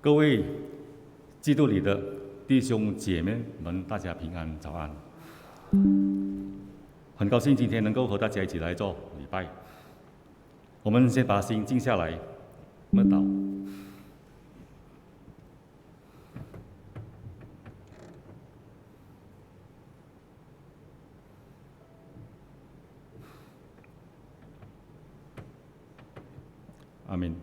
各位基督里的弟兄姐妹们，大家平安，早安！很高兴今天能够和大家一起来做礼拜。我们先把心静下来，默祷。阿门。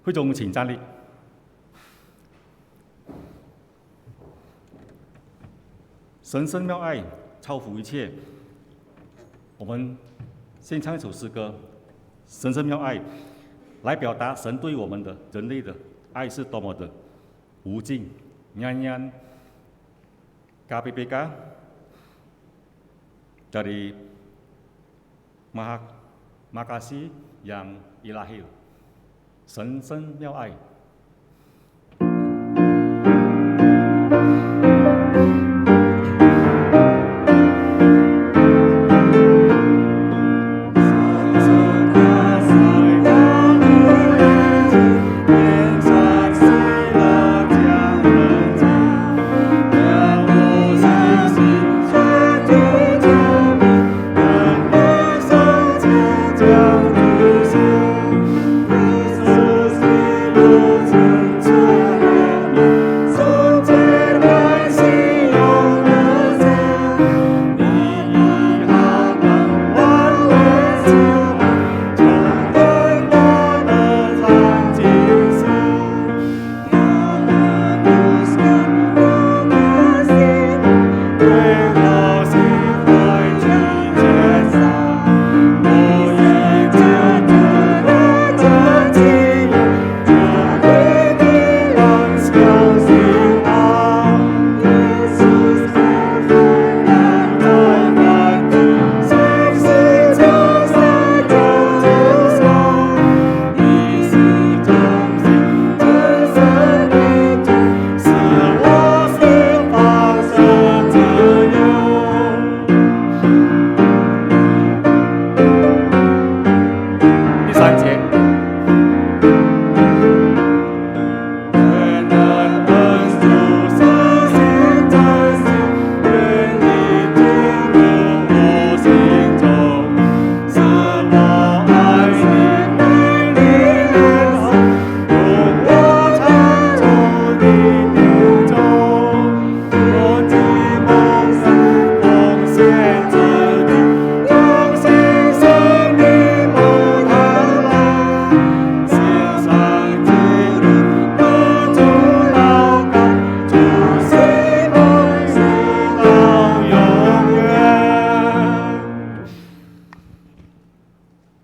会众请站立。神圣妙爱超乎一切。我们先唱一首诗歌《神圣妙爱》，来表达神对我们的人类的爱是多么的无尽。Nyanyian KPPK dari Makasih yang Ilahi， 神圣妙爱。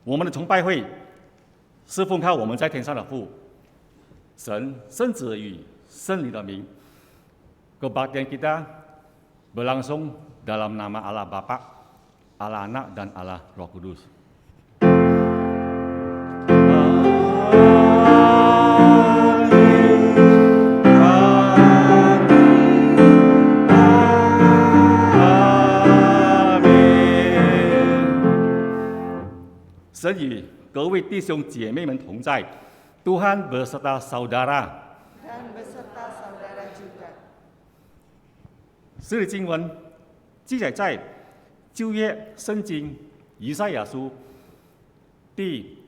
我们的崇拜会是奉靠我们在天上的父、神、圣子与圣灵的名。Kebaktian kita berlangsung dalam nama Allah Bapa, Allah Anak dan Allah Roh Kudus. Amin. 神与各位弟兄姐妹们同在， Tuhan beserta saudara. Dan beserta saudara juga. 诗的经文记载在旧约圣经以赛亚书第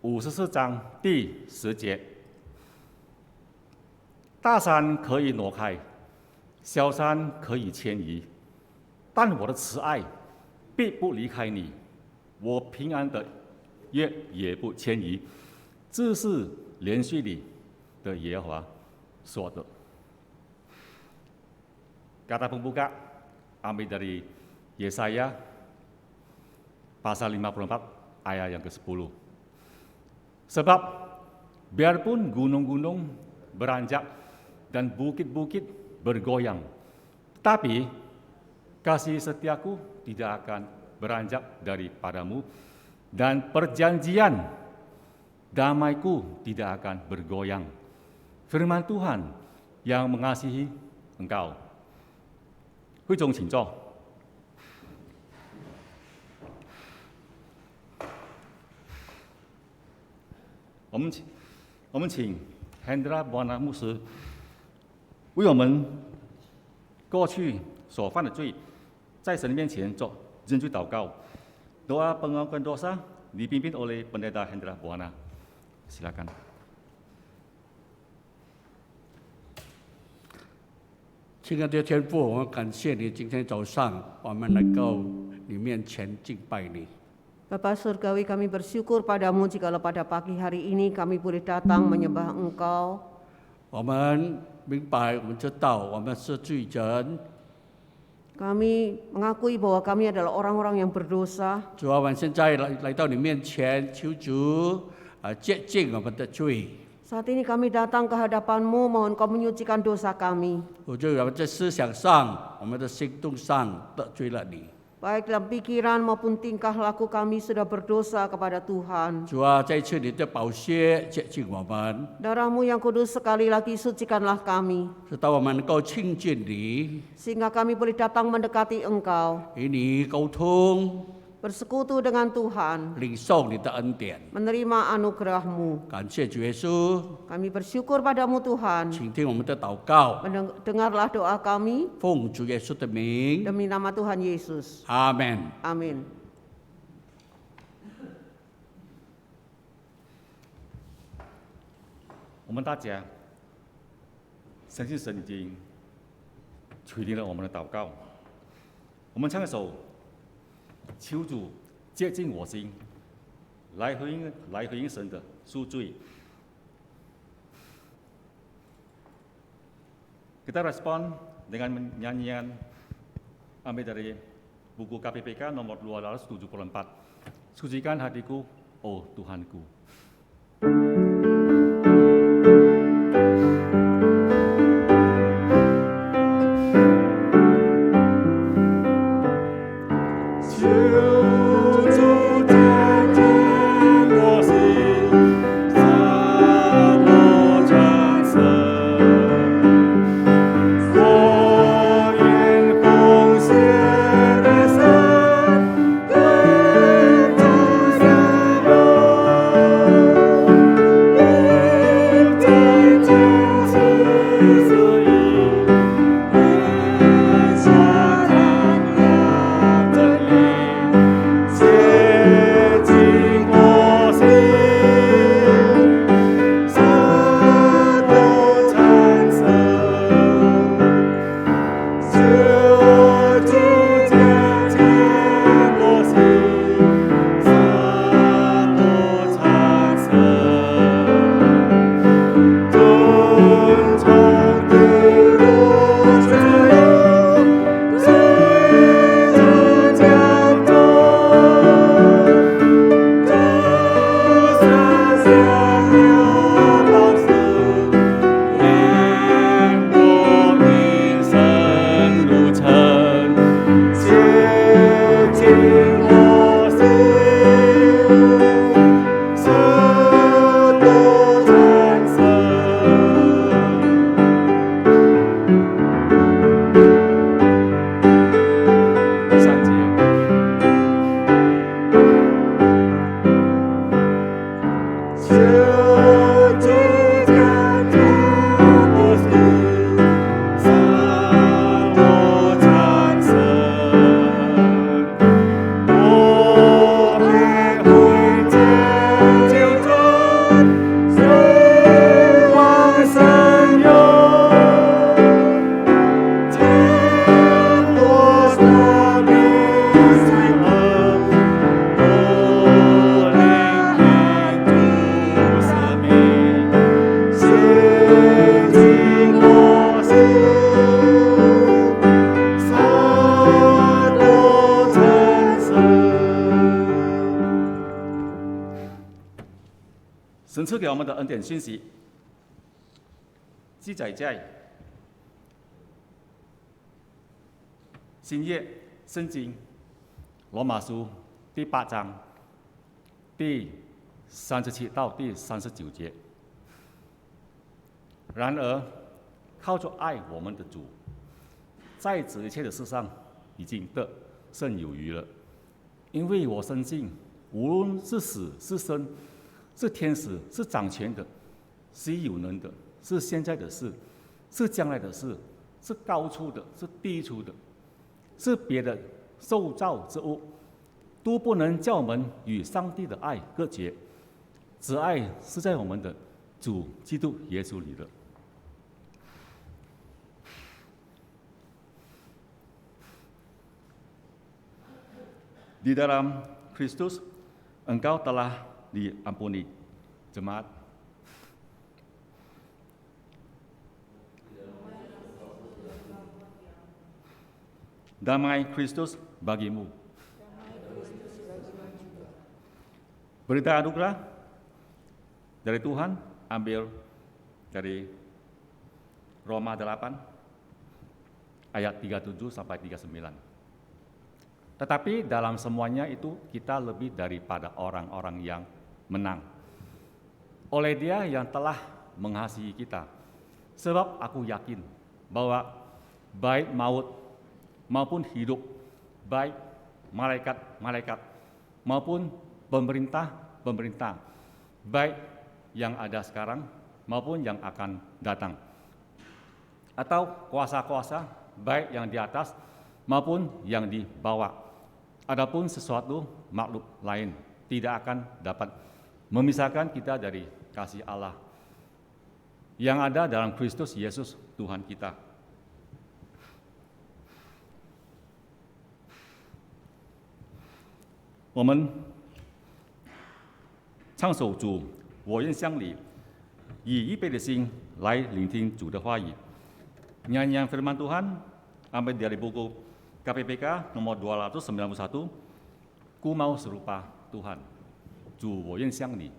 54章第10节。大山可以挪开，小山可以迁移，但我的慈爱必不离开你，我平安的约也不迁移。这是连续里的耶和华说的。Kata pembuka ambil dari Yesaya pasal 54 ayat yang ke-10. Sebab biarpun gunung-gunung beranjak dan bukit-bukit bergoyang, tapi kasih setiaku tidak akan beranjak daripadamu, dan perjanjian damaiku tidak akan bergoyang. Firman Tuhan yang mengasihi engkau. 会众请坐。我们请 Hendra Buana 牧师为我们过去所犯的罪，在神的面前做认罪祷告。Doa pengakuan dosa dipimpin oleh Pendeta Hendra Buana. Silakan. 亲爱的天父，我们感谢你，今天早上我们能够你面前敬拜你。 Bapa Surgawi, kami bersyukur padamu jikalau pada pagi hari ini kami boleh datang menyembah Engkau. 我们明白，我们知道我们是罪人。 Kami mengakui bahwa kami adalah orang-orang yang berdosa. 主啊，我们现在来到你面前，求主洁净我们的罪。 Saat ini kami datang ke hadapan-Mu, mohon Kau menyucikan dosa kami. 我就我们在思想上、我们的行动上得罪了你。 Baik dalam pikiran maupun tingkah laku kami sudah berdosa kepada Tuhan. 主啊，这一次你的宝血洁净我们， Darah-Mu yang kudus sekali lagi sucikanlah kami, 直到我们能够亲近你， sehingga kami boleh datang mendekati Engkau, 与你沟通， bersekutu dengan Tuhan, 领受你的恩典。 menerima anugerah-Mu. 感谢主耶稣， Kami bersyukur padamu Tuhan. 请听我们的祷告， Dengarlah doa kami 奉主耶稣的名， demi nama Tuhan Yesus. 阿门。 Amin. 我们大家相信神已经垂听了我们的祷告。我们唱一首求主接近我心，来回应神的赎罪。Kita respon dengan nyanyian ambil dari buku KPPK nomor 274. Sucikan hatiku, oh Tuhanku.神赐给我们的恩典信息，记载在新约圣经罗马书第8章第37到第39节。然而，靠着爱我们的主，在这一切的事上已经得胜有余了。因为我深信，无论是死是生，是天使，是掌权的，是有能的，是现在的事，是将来的事，是高处的，是低处的，是别的受造之物，都不能叫我们与上帝的爱隔绝。此爱是在我们的主基督耶稣里的。Di dalam Kristus, engkau telah diampuni. Jemaat. Damai Kristus bagimu. Berita anugerah dari Tuhan ambil dari Roma 8 ayat 37 sampai 39. Tetapi dalam semuanya itu kita lebih daripada orang-orang yang menang. Oleh Dia yang telah mengasihi kita. Sebab aku yakin bahwa baik maut maupun hidup, baik malaikat-malaikat maupun pemerintah-pemerintah, baik yang ada sekarang maupun yang akan datang, atau kuasa-kuasa baik yang di atas maupun yang di bawah. Adapun sesuatu makhluk lain tidak akan dapat memisahkan kita dari kasih Allah yang ada dalam Kristus Yesus Tuhan kita. Kita 唱首主，我愿向你以预备的心来聆听主的话语。Nyanyian firman Tuhan ambil dari buku KPPK nomor 291, Ku mau serupa Tuhan. 主，我愿像你。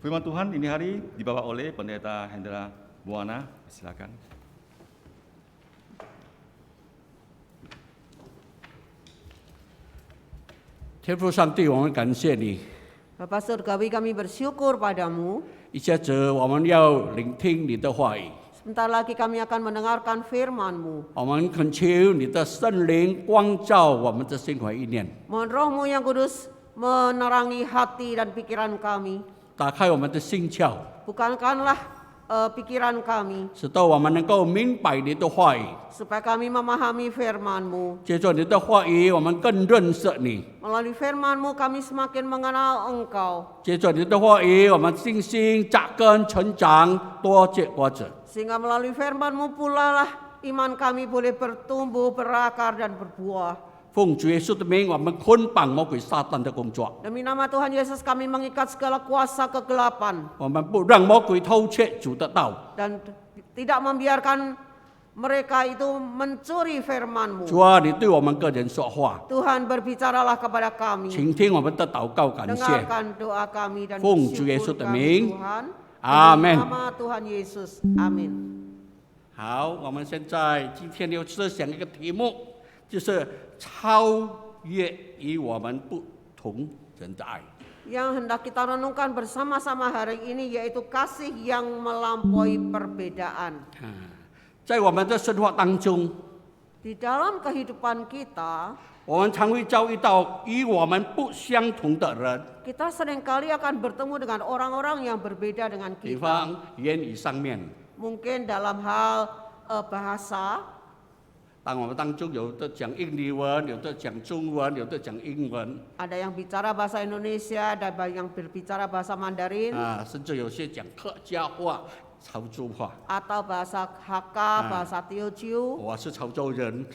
Firman Tuhan ini hari dibawa oleh Pendeta Hendra Buana. Silakan. Thiên父上帝，我们感谢你， Bapa Surgawi, kami bersyukur padamu. 一下子我们要聆听你的话语， Sebentar lagi kami akan mendengarkan firman-Mu. 我们恳求你的圣灵光照我们的心怀意念， Mohon Roh-Mu yang kudus menerangi hati dan pikiran kami. 打开我们的心窍， Bukankanlah pikiran kami, 使到我们能够明白你的话语。 supaya kami memahami firman-Mu. 借着你的话语，我们更认识你； Melalui firman-Mu kami semakin mengenal Engkau. 借着你的话语，我们信心扎根成长，多结果子。 Sehingga melalui firman-Mu pula lah iman kami boleh bertumbuh, berakar dan berbuah. 奉主耶稣的名，我们捆绑魔鬼撒旦的工作， Demi nama Tuhan Yesus kami mengikat segala kuasa kegelapan 我们不让魔鬼偷窃主的道。 dan tidak membiarkan mereka itu mencuri firman-Mu. 主啊，你对我们个人说话， Tuhan berbicaralah kepada kami. 请听我们的祷告，感谢。 Dengarkan doa kami dan 奉主耶稣 bersyukur 的 kami 名， Tuhan. 阿 Demi 门。 nama Tuhan Yesus. Amin. 好，我们现在今天要思想一个题目，就是超越与我们不同人的爱。 Yang hendak kita renungkan bersama-sama hari ini yaitu kasih yang melampaui perbedaan. 在我们的生活当中， Di dalam kehidupan kita, 我们常会遭遇到与我们不相同的人， kita seringkali akan bertemu dengan orang-orang yang berbeda dengan 比 kita. 方言语上面， Mungkin dalam hal bahasa, 当我们当中有的讲印尼文，有的讲中文，有的讲英文， ada yang bicara bahasa Indonesia, ada yang berbicara bahasa Mandarin, 甚至有些讲客家话、潮州话。 atau bahasa Hakka, bahasa Teochew. 我是潮州人，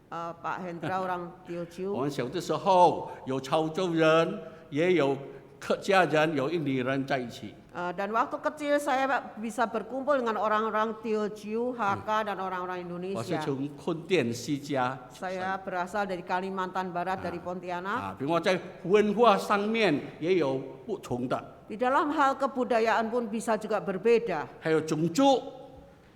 Pak Hendra orang 我 Teochew. 们小的时候有潮州人，也有客家人，有印尼人在一起。 Dan waktu kecil saya bisa berkumpul dengan orang-orang Teochew, Hakka, dan orang-orang 我是 Indonesia. 从坤甸西家， Saya berasal dari Kalimantan Barat, dari Pontianak. 比如在文化上面也有不同的， Di dalam hal kebudayaan pun bisa juga berbeda 还有种族。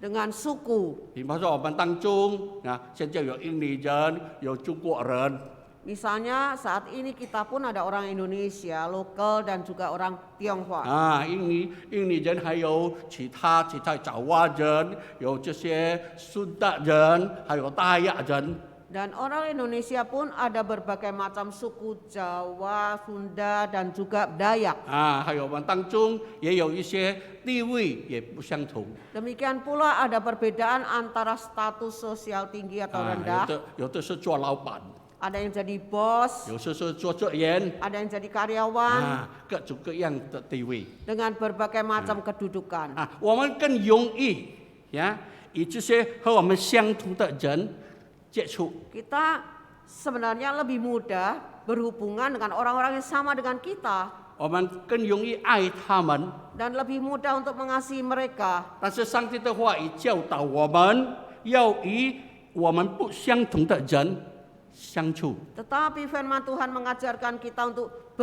dengan suku. 比方说我们当中现在有印尼人，有中国人， Misalnya saat ini kita pun ada orang Indonesia, lokal dan juga orang Tionghoa. 印尼人还有其他爪哇人，有这些苏达人，还有大雅人。 Dan orang Indonesia pun ada berbagai macam suku, Jawa, Sunda, dan juga Dayak. 还有我们当中也有一些地位也不相同。 Demikian pula ada perbedaan antara status sosial tinggi atau 有 rendah. 的是做老板， Ada yang jadi bos, 有的是做职员， ada yang jadi karyawan 各种各样的地位。 dengan berbagai macam kedudukan. 我们更容易与这些和我们相同的人接触。 Kita sebenarnya lebih mudah berhubungan dengan orang-orang yang sama dengan kita 我们更容易爱他们， dan lebih mudah untuk mengasihi mereka. 但是上帝的话语教导我们要与我们不相同的人相处。 Tetapi firman Tuhan mengajarkan kita untuk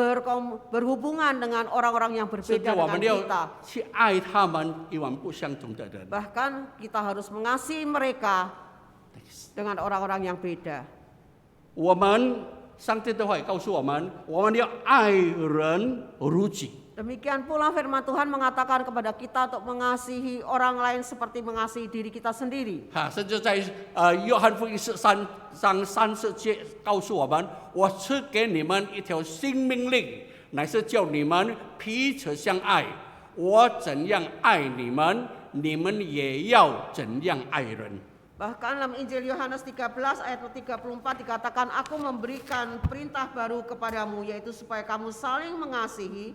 berhubungan dengan orang-orang yang 甚 berbeda 至我 dengan 们要 kita. 去爱他们与我们不相同的人。 Bahkan kita harus mengasihi mereka dengan orang-orang yang beda. 我们上帝的话语告诉我们，我们要爱人如己。 Demikian pula firman Tuhan mengatakan kepada kita untuk mengasihi orang lain seperti mengasihi diri kita sendiri. 甚至在约翰福音13章30节告诉我们，我赐给你们一条新命令，乃是叫你们彼此相爱。我怎样爱你们，你们也要怎样爱人。 Bahkan dalam Injil Yohanes 13 ayat 34 dikatakan, aku memberikan perintah baru kepadamu, yaitu supaya kamu saling mengasihi.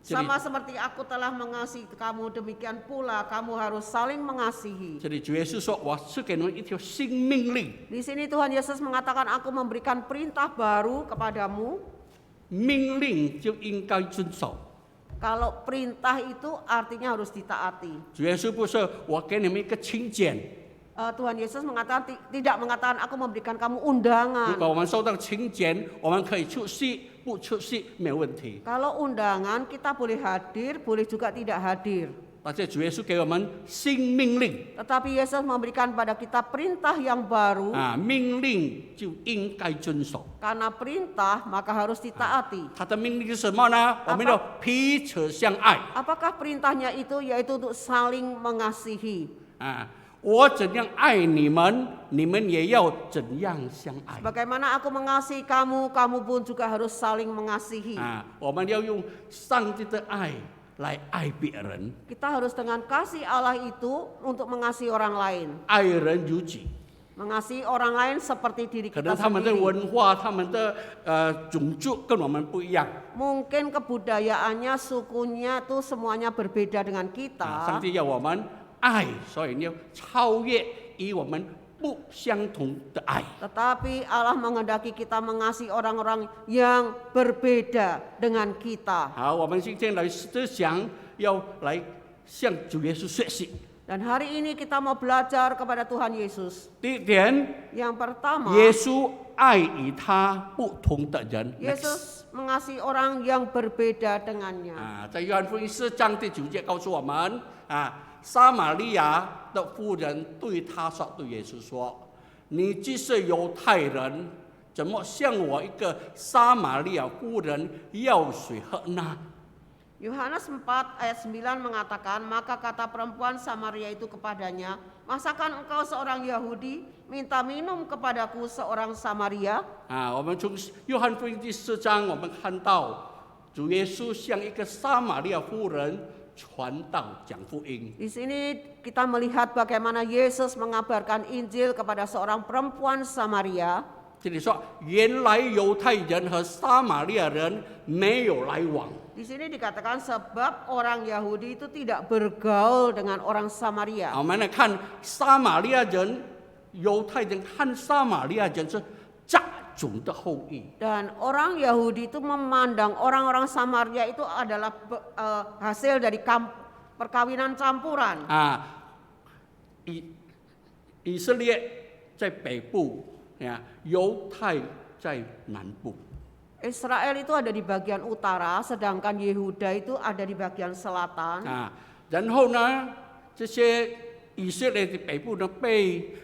Sama seperti aku telah mengasihi kamu, demikian pula kamu harus saling mengasihi. 这里主耶稣说，我赐给你们一条新命令。 Di sini Tuhan Yesus mengatakan, aku memberikan perintah baru kepadamu. 命令就应该遵守。 Kalau perintah itu artinya harus ditaati. 主耶稣不是我给你们一个请柬， Tuhan Yesus mengatakan tidak mengatakan aku memberikan kamu undangan. 如果我们收到请柬，我们可以出席，不出席没有问题。 Kalau undangan kita boleh hadir, boleh juga tidak hadir. 但是主耶稣给我们新命令 Tetapi Yesus memberikan pada kita perintah yang baru. 啊，命令就应该遵守。 Karena perintah maka harus ditaati. 他的命令是什么呢？我们要彼此相爱 Apakah perintahnya itu? Yaitu untuk saling mengasihi. 啊！我怎样爱你们，你们也要怎样相爱 Bagaimana aku mengasihi kamu, kamu pun juga harus saling mengasihi. 啊！我们要用上帝的爱来爱别人， Kita harus dengan kasih Allah itu untuk mengasihi orang lain. 爱人如己。 Mengasihi orang lain seperti diri 可 kita 能他们的 sendiri. 文化、他们的种族跟我们不一样 Mungkin kebudayaannya, sukunya itu semuanya berbeda dengan 啊！ kita. 上帝要我们爱，所以你要超越与我们不相同的爱。 Tetapi Allah menghendaki kita mengasihi orang-orang yang berbeda dengan kita. 好，我们今天来思想，要来向主耶稣学习。 Dan hari ini kita mau belajar kepada Tuhan Yesus. 第一点， Yang pertama, 耶稣爱与他不同的人。 Yesus mengasihi orang yang berbeda dengannya. 啊，在约翰福音4章第9节告诉我们，啊，撒玛利亚的妇人对他说，对耶稣说：“你既是犹太人，怎么向我一个撒玛利亚妇人要水喝呢？” Yohanes 4 ayat 9 mengatakan, maka kata perempuan Samaria itu kepadanya, masakan engkau seorang Yahudi minta minum kepadaku seorang Samaria? 啊，我们从约翰福音第4章，我们看到主耶稣向一个撒玛利亚妇人传道讲福音。 Di sini kita melihat bagaimana Yesus mengabarkan Injil kepada seorang perempuan Samaria. 这里说，原来犹太人和撒玛利亚人没有来往。 Di sini dikatakan sebab orang Yahudi itu tidak bergaul dengan orang Samaria. 我们来看撒玛利亚人、犹太人和撒玛利亚人是杂种的后裔。 Dan orang Yahudi itu memandang orang-orang Samaria itu adalah hasil dari perkawinan campuran. 啊，以色列在北部，啊，犹太在南部。 Israel itu ada di bagian utara, sedangkan Yehuda itu ada di bagian selatan. 啊，然后呢，这些以色列的北部呢被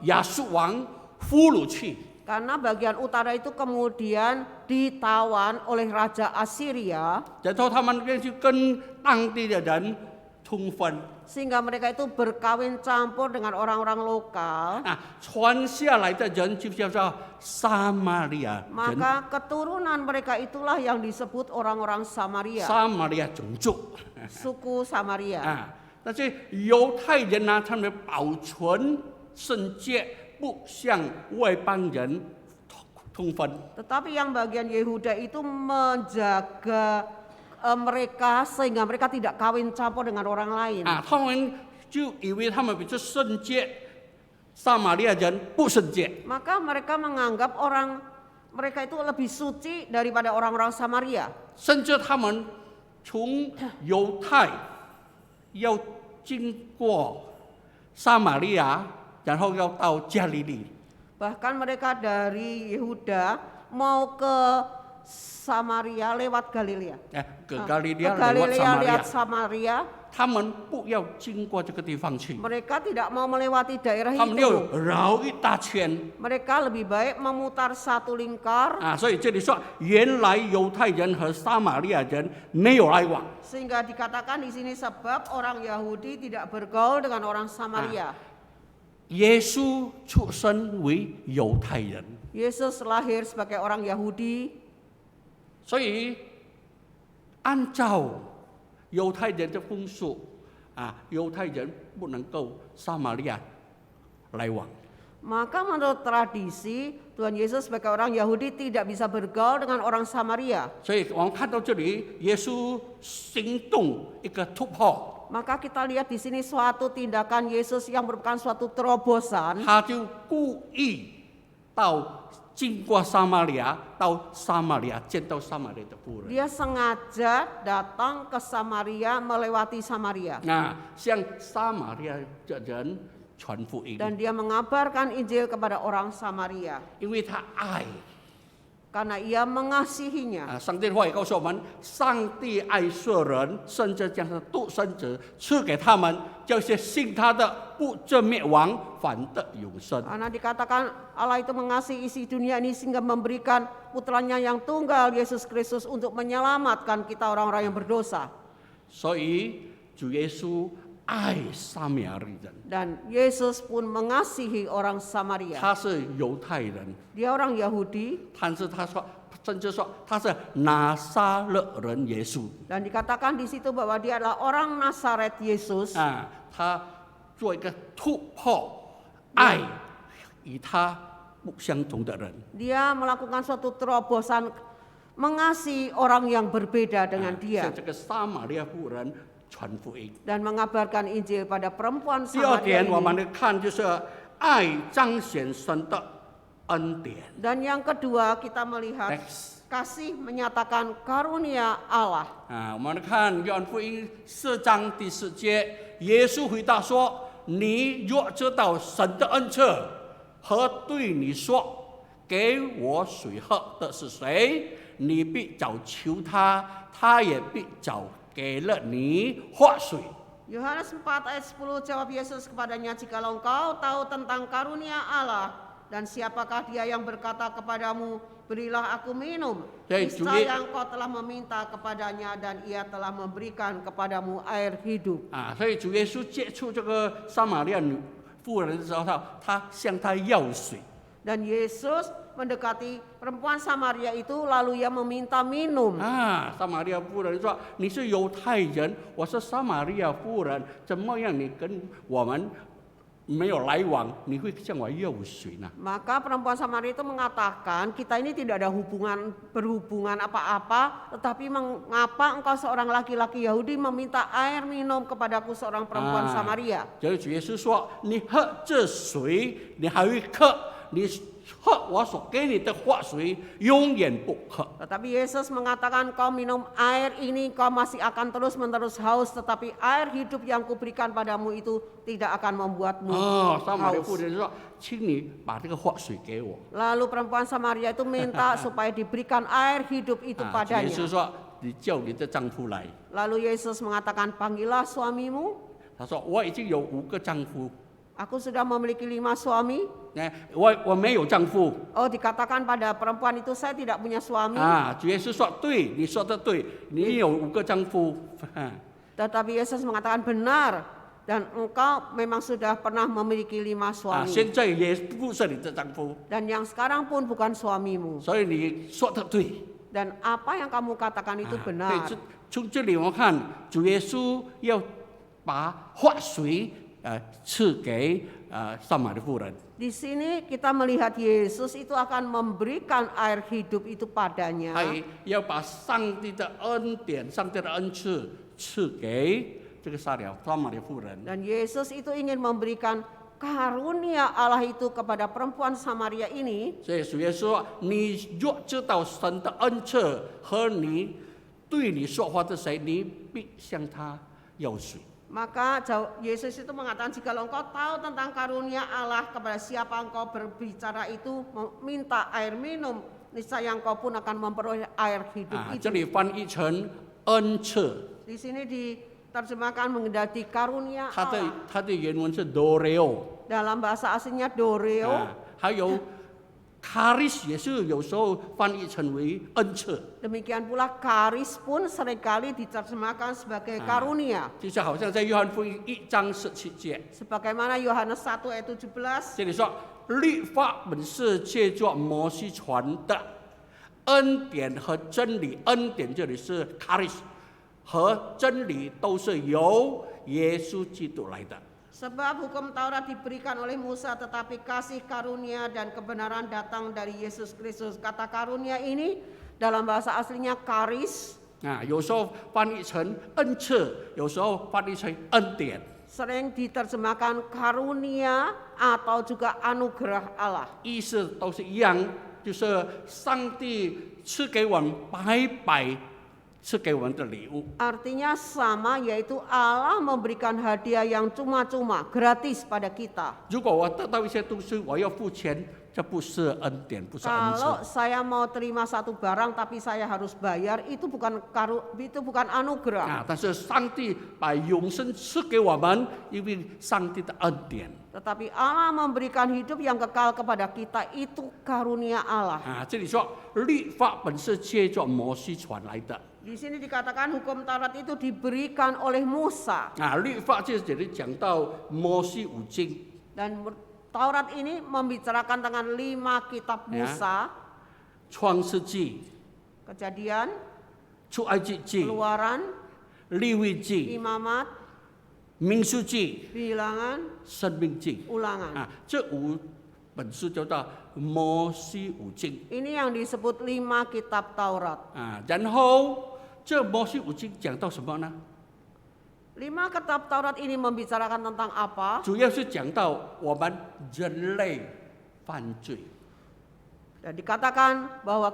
亚述王俘虏去。 Karena bagian utara itu kemudian ditawan oleh Raja Assyria, 然后他们就跟当地的人通婚 sehingga mereka itu berkawin campur dengan orang-orang lokal. 啊，传下来的人就叫做撒玛利亚人， Maka keturunan mereka itulah yang disebut orang-orang Samaria, 撒玛利亚种族 suku Samaria. 啊。但是犹太人呢，他们保存圣洁，不向外邦人通婚。 Tetapi yang bagian Yehuda itu menjaga mereka sehingga mereka tidak kawin campur dengan orang lain. 啊，他们就以为他们比较圣洁，撒玛利亚人不圣洁。 Maka mereka menganggap mereka itu lebih suci daripada orang-orang Samaria. 甚至他们从犹太要经过撒玛利亚，然后要到加利利。 Bahkan mereka dari Yehuda mau ke Samaria lewat Galilea. 哎，给加利利 Ke 亚lewat Galilea Samaria， lewat Samaria. 他们不要经过这个地方去， Mereka tidak mau melewati daerah 他们要 itu. 绕一大圈 Mereka lebih baik memutar satu lingkar 啊！所以这里说，原来犹太人和撒玛利亚人没有来往。 sehingga dikatakan di sini sebab orang Yahudi tidak bergaul dengan orang Samaria. 耶稣出生为犹太人， Yesus lahir sebagai orang Yahudi, 所以按照犹太人的风俗啊，犹太人不能够撒玛利亚来往。 maka menurut tradisi Tuhan Yesus sebagai orang Yahudi tidak bisa bergaul dengan orang Samaria. 所以我们看到这里，耶稣行动一个突破， Maka kita lihat di sini suatu tindakan Yesus yang merupakan suatu terobosan. 他就故意到经过撒玛利亚，到撒玛利亚见到撒玛利亚的妇人， Dia sengaja datang ke Samaria melewati Samaria. 向撒玛利亚的人传福音， Dan dia mengabarkan Injil kepada orang Samaria. 因为他爱 karena ia mengasihinya. 上帝的话也告诉我们，上帝爱世人，甚至将他的独生子赐给他们，叫一些信他的不至灭亡，反得永生。 Karena dikatakan Allah itu mengasihi isi dunia ini sehingga memberikan putranya yang tunggal Yesus Kristus untuk menyelamatkan kita orang-orang yang berdosa. 所以主耶稣爱撒玛利人， Dan Yesus pun mengasihi orang Samaria. 他是犹太人， Dia orang Yahudi 但是他说，甚至说他是拿撒勒人耶稣 dan dikatakan di situ bahwa dia adalah orang Nazaret Yesus. 啊，他做一个突破爱与他不相同的人。 Dia melakukan suatu terobosan mengasihi orang yang berbeda dengan 向 dia 这个撒玛利亚妇人传福音。 dan mengabarkan Injil pada perempuan 第二 Samaria 点，我们 ini. 来看就是爱彰显神的恩典。 Dan yang kedua kita melihat Next. kasih menyatakan karunia Allah. 啊，我们来看约翰福音4章第4节，耶稣回答说：“你若知道神的恩赐和对你说，给我水喝的是谁，你必早求他，他也必早给了你活水。” Yohanes 4 ayat 10 jawab Yesus kepadanya, "Jikalau engkau tahu tentang karunia Allah dan siapakah dia yang berkata kepadamu, berilah aku minum, Jadi, niscaya engkau telah meminta kepadanya dan ia telah memberikan kepadamu air hidup." 啊，所以主耶稣接触这个撒玛利亚女妇人的时候，他向她要水。 Dan Yesus mendekati perempuan Samaria itu lalu ia meminta minum. 啊，撒玛利亚妇人说：“你是犹太人，我是撒玛利亚妇人，怎么样你跟我们没有来往，你会向我要水呢？” Maka perempuan Samaria itu mengatakan, kita ini tidak ada berhubungan apa-apa, tetapi mengapa engkau seorang laki-laki Yahudi meminta air minum kepadaku seorang perempuan Samaria? 就是主耶稣说：“你喝这水，你还会渴；你喝我所给你的活水，永远不渴。” Tetapi Yesus mengatakan, kau minum air ini, kau masih akan terus-menerus haus, tetapi air hidup yang kuberikan padamu itu tidak akan membuatmu 哦，撒玛利亚 haus. 妇人说：“请你把这个活水给我。” Lalu perempuan Samaria itu minta supaya diberikan air hidup itu 啊，主耶 padanya. 稣说：“你叫你的丈夫来。” Lalu Yesus mengatakan, panggillah suamimu. 他说：“我已经有5个丈夫， Aku sudah memiliki 5 suami. 我没有丈夫。” Oh, dikatakan pada perempuan itu, saya tidak punya suami. 啊，主耶稣说：“对，你说的对，你有5个丈夫。” Tetapi Yesus mengatakan benar, dan engkau memang sudah pernah memiliki 5 啊， suami. 现在也不是你的丈夫， Dan yang sekarang pun bukan suamimu. 所以你说的对。 Dan apa yang kamu katakan itu 啊 benar. 所以从这里我们看，主耶稣要把活水赐给撒玛利亚妇人。 Di sini kita melihat Yesus itu akan memberikan air hidup itu padanya. 他要把上帝的恩典、上帝的恩赐赐给这个撒玛利亚妇人。 Dan Yesus itu ingin memberikan karunia Allah itu kepada perempuan Samaria ini. 所以主耶稣说：“你若知道神的恩赐和你对你说话的谁，你必向他要水。” Maka Yesus itu mengatakan, jika engkau tahu tentang karunia Allah, kepada siapa engkau berbicara itu, minta air minum, niscaya engkau pun akan memperoleh air hidup 啊， itu. 这里翻译成恩赐， Di sini diterjemahkan mengendaki karunia 它的 Allah. 原文是 doreo， Dalam bahasa aslinya doreo. 啊，还有 charis 也是有时候翻译成为恩赐， Demikian pula karis pun seringkali diterjemahkan sebagai karunia. 就是好像在约翰福音1章17节， Sebagaimana Yohanes 1 ayat 17. 这里说律法本是借着摩西传的，恩典和真理，恩典这里是 charis， 和真理都是由耶稣基督来的。 Sebab hukum Taurat diberikan oleh Musa, tetapi kasih karunia dan kebenaran datang dari Yesus Kristus. Kata karunia ini dalam bahasa aslinya karis, 啊，有时候翻译成恩赐，有时候翻译成恩典。 sering diterjemahkan karunia atau juga anugerah Allah. 意思都是一样，就是上帝赐给我们白白赐给我们的礼物。 Artinya sama, yaitu Allah memberikan hadiah yang cuma-cuma, gratis pada kita. 如果我得到一些东西，我要付钱，这不是恩典，不是恩赐。 Kalau saya mau terima satu barang tapi saya harus bayar, itu bukan anugerah. 啊，但是上帝把永生赐给我们，因为上帝的恩典。 Tetapi Allah memberikan hidup yang kekal kepada kita, itu karunia Allah. 啊，这里说律法本是借着摩西传来的。 Di sini dikatakan hukum Taurat itu diberikan oleh Musa. 啊，律法就是这里讲到摩西五经。 Dan Taurat ini membicarakan tentang 5 kitab Musa, 创世纪、 Kejadian, 出埃及记、 Keluaran, 利未记、 Imamat, 民数记、 Bilangan, 生命记。 Ulangan. 啊，这5本书叫做摩西五经。 Ini yang disebut 5 kitab Taurat. 啊，然后这摩西五经讲到什么呢？ 5 kitab Taurat ini membicarakan tentang apa? 主要是讲到我们人类犯罪。 Dan dikatakan bahwa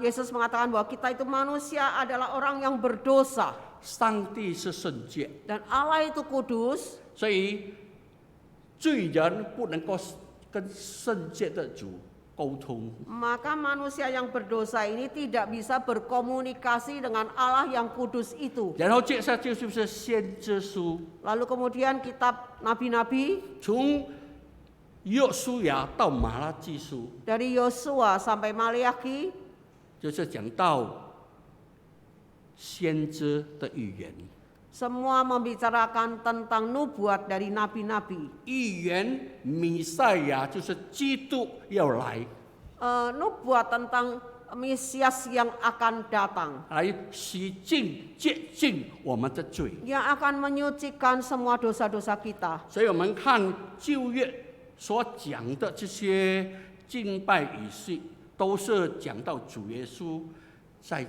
Yesus mengatakan bahwa kita itu manusia adalah orang yang berdosa. 上帝是圣洁， Dan Allah itu kudus, 所以罪人不能够跟圣洁的主沟通。 maka manusia yang berdosa ini tidak bisa berkomunikasi dengan Allah yang kudus itu. 然后接下来就是先知书， Lalu kemudian kitab nabi-nabi 从约书亚到马拉基书， dari Yosua sampai Maleakhi 就是讲到先知的预言。 semua membicarakan tentang nubuat dari nabi-nabi. 预言弥赛亚就是基督要来， Nubuat tentang Mesias yang akan datang, 来洗净、洁净我们的罪。 yang akan menyucikan semua dosa-dosa kita. 所以我们看旧约所讲的这些敬拜仪式，都是讲到主耶稣在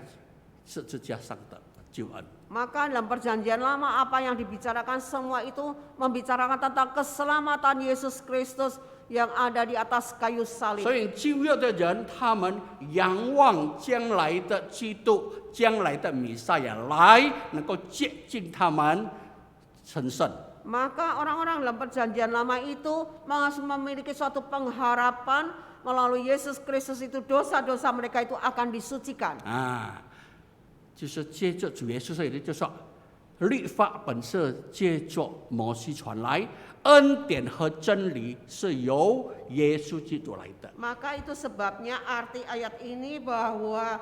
十字架上的救恩。 Maka dalam perjanjian lama apa yang dibicarakan semua itu membicarakan tentang keselamatan Yesus Kristus yang ada di atas kayu salib. 所以旧约的人，他们仰望将来的基督、将来的弥赛亚来，能够接近他们成圣。 Maka orang-orang dalam perjanjian lama itu memiliki suatu pengharapan melalui Yesus Kristus itu dosa-dosa mereka itu akan disucikan. 啊，就是借着主耶稣，所以就说律法本是借着摩西传来，恩典和真理是由耶稣基督来的。 Maka itu sebabnya arti ayat ini bahwa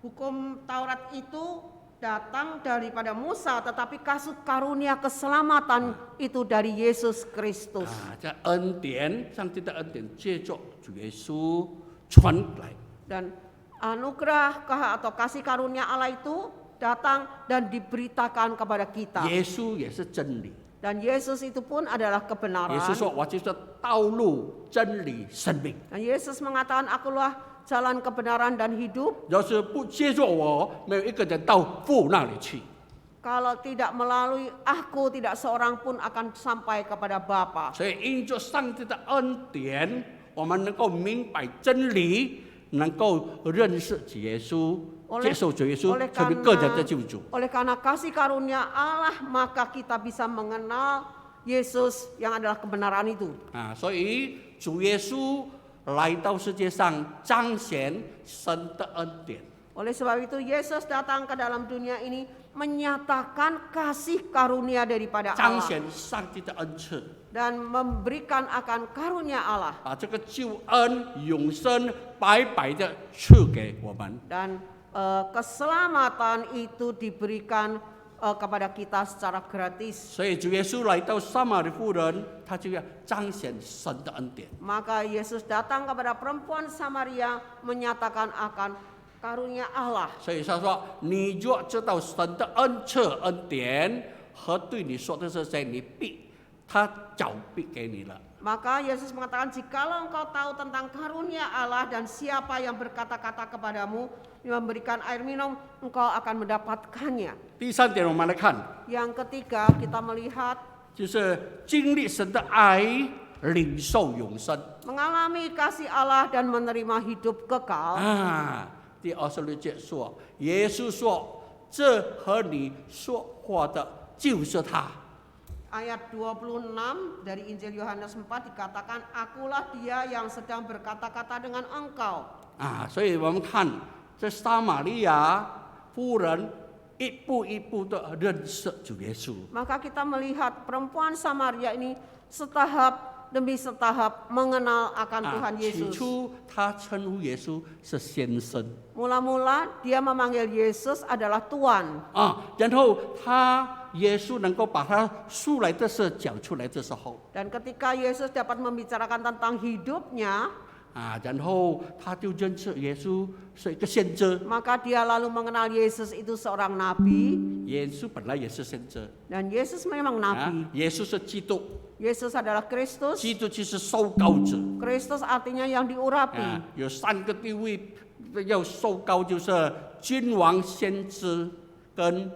hukum Taurat itu datang daripada Musa, tetapi kasih karunia keselamatan itu dari Yesus Kristus. 啊，这恩典，上帝的恩典借着主耶稣传来。 Dan anugerah atau kasih karunia Allah itu datang dan diberitakan kepada kita. 耶稣也是真理。 Dan Yesus itu pun adalah 耶 kebenaran. 稣说：“我就是道路、真理、生命。 Dan Yesus mengatakan, akulah jalan kebenaran dan hidup. 要是不接受我，没有一个人到父那里去。 Kalau tidak melalui aku, tidak seorang pun akan sampai kepada Bapa. 所以因着上帝的恩典，我们能够明白真理，能够认识主耶稣，接受主耶稣成为个人的救主。 Oleh karena kasih karunia Allah, maka kita bisa mengenal Yesus yang adalah kebenaran itu. 啊，所以主耶稣来到世界上，彰显神的恩典。 Oleh sebab itu Yesus datang ke dalam dunia ini menyatakan kasih karunia daripada 彰 Allah 显上帝的恩赐， dan memberikan akan karunia Allah 把这个救恩、永生白白的赐给我们。 dan keselamatan itu diberikan kepada kita secara gratis. 所以主耶稣来到撒玛利妇人，他就要彰显神的恩典。 Maka Yesus datang kepada perempuan Samaria menyatakan akan karunia Allah. 所以他说：“你若知道神的恩赐、恩典和对你说的这些，他早必给你了。” Maka Yesus mengatakan, jikalau engkau tahu tentang karunia Allah dan siapa yang berkata-kata kepadamu memberikan air minum, engkau akan mendapatkannya. 第三点，我们来看， Yang ketiga, kita melihat 就是经历神的爱，领受永生 mengalami kasih Allah dan menerima hidup kekal. 啊。第26节说，耶稣说：“这和你说话的就是他。” Ayat 26 dari Injil Yohanes 4 dikatakan, akulah dia yang sedang berkata-kata dengan engkau. 所以我们看这撒玛利亚妇人一步一步的认识主耶稣。 Maka kita melihat perempuan Samaria ini setahap demi setahap mengenal akan Tuhan 起 Yesus. 初他称呼耶稣是先生 Mula-mula dia memanggil Yesus adalah Tuan. 然后耶稣能够把他素来的事讲出来的时候， Dan ketika Yesus dapat membicarakan tentang hidupnya, 然后他就认识耶稣是一个先知。 maka dia lalu mengenal Yesus itu seorang nabi. 耶稣本来也是先知， Dan Yesus memang nabi. 耶稣是基督， Yesus adalah Kristus. 基督就是受膏者。 Kristus artinya yang diurapi. 有3个地位要受膏，就是君王、先知跟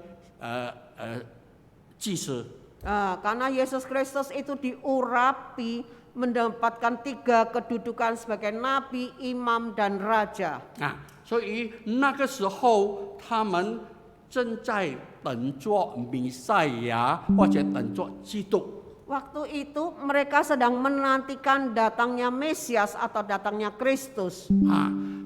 祭司。 Karena Yesus Kristus itu diurapi mendapatkan 3 kedudukan sebagai nabi, imam, dan raja. 所以那个时候他们正在等着弥赛亚，或者等着基督。 Waktu itu mereka sedang menantikan datangnya Mesias atau datangnya Kristus.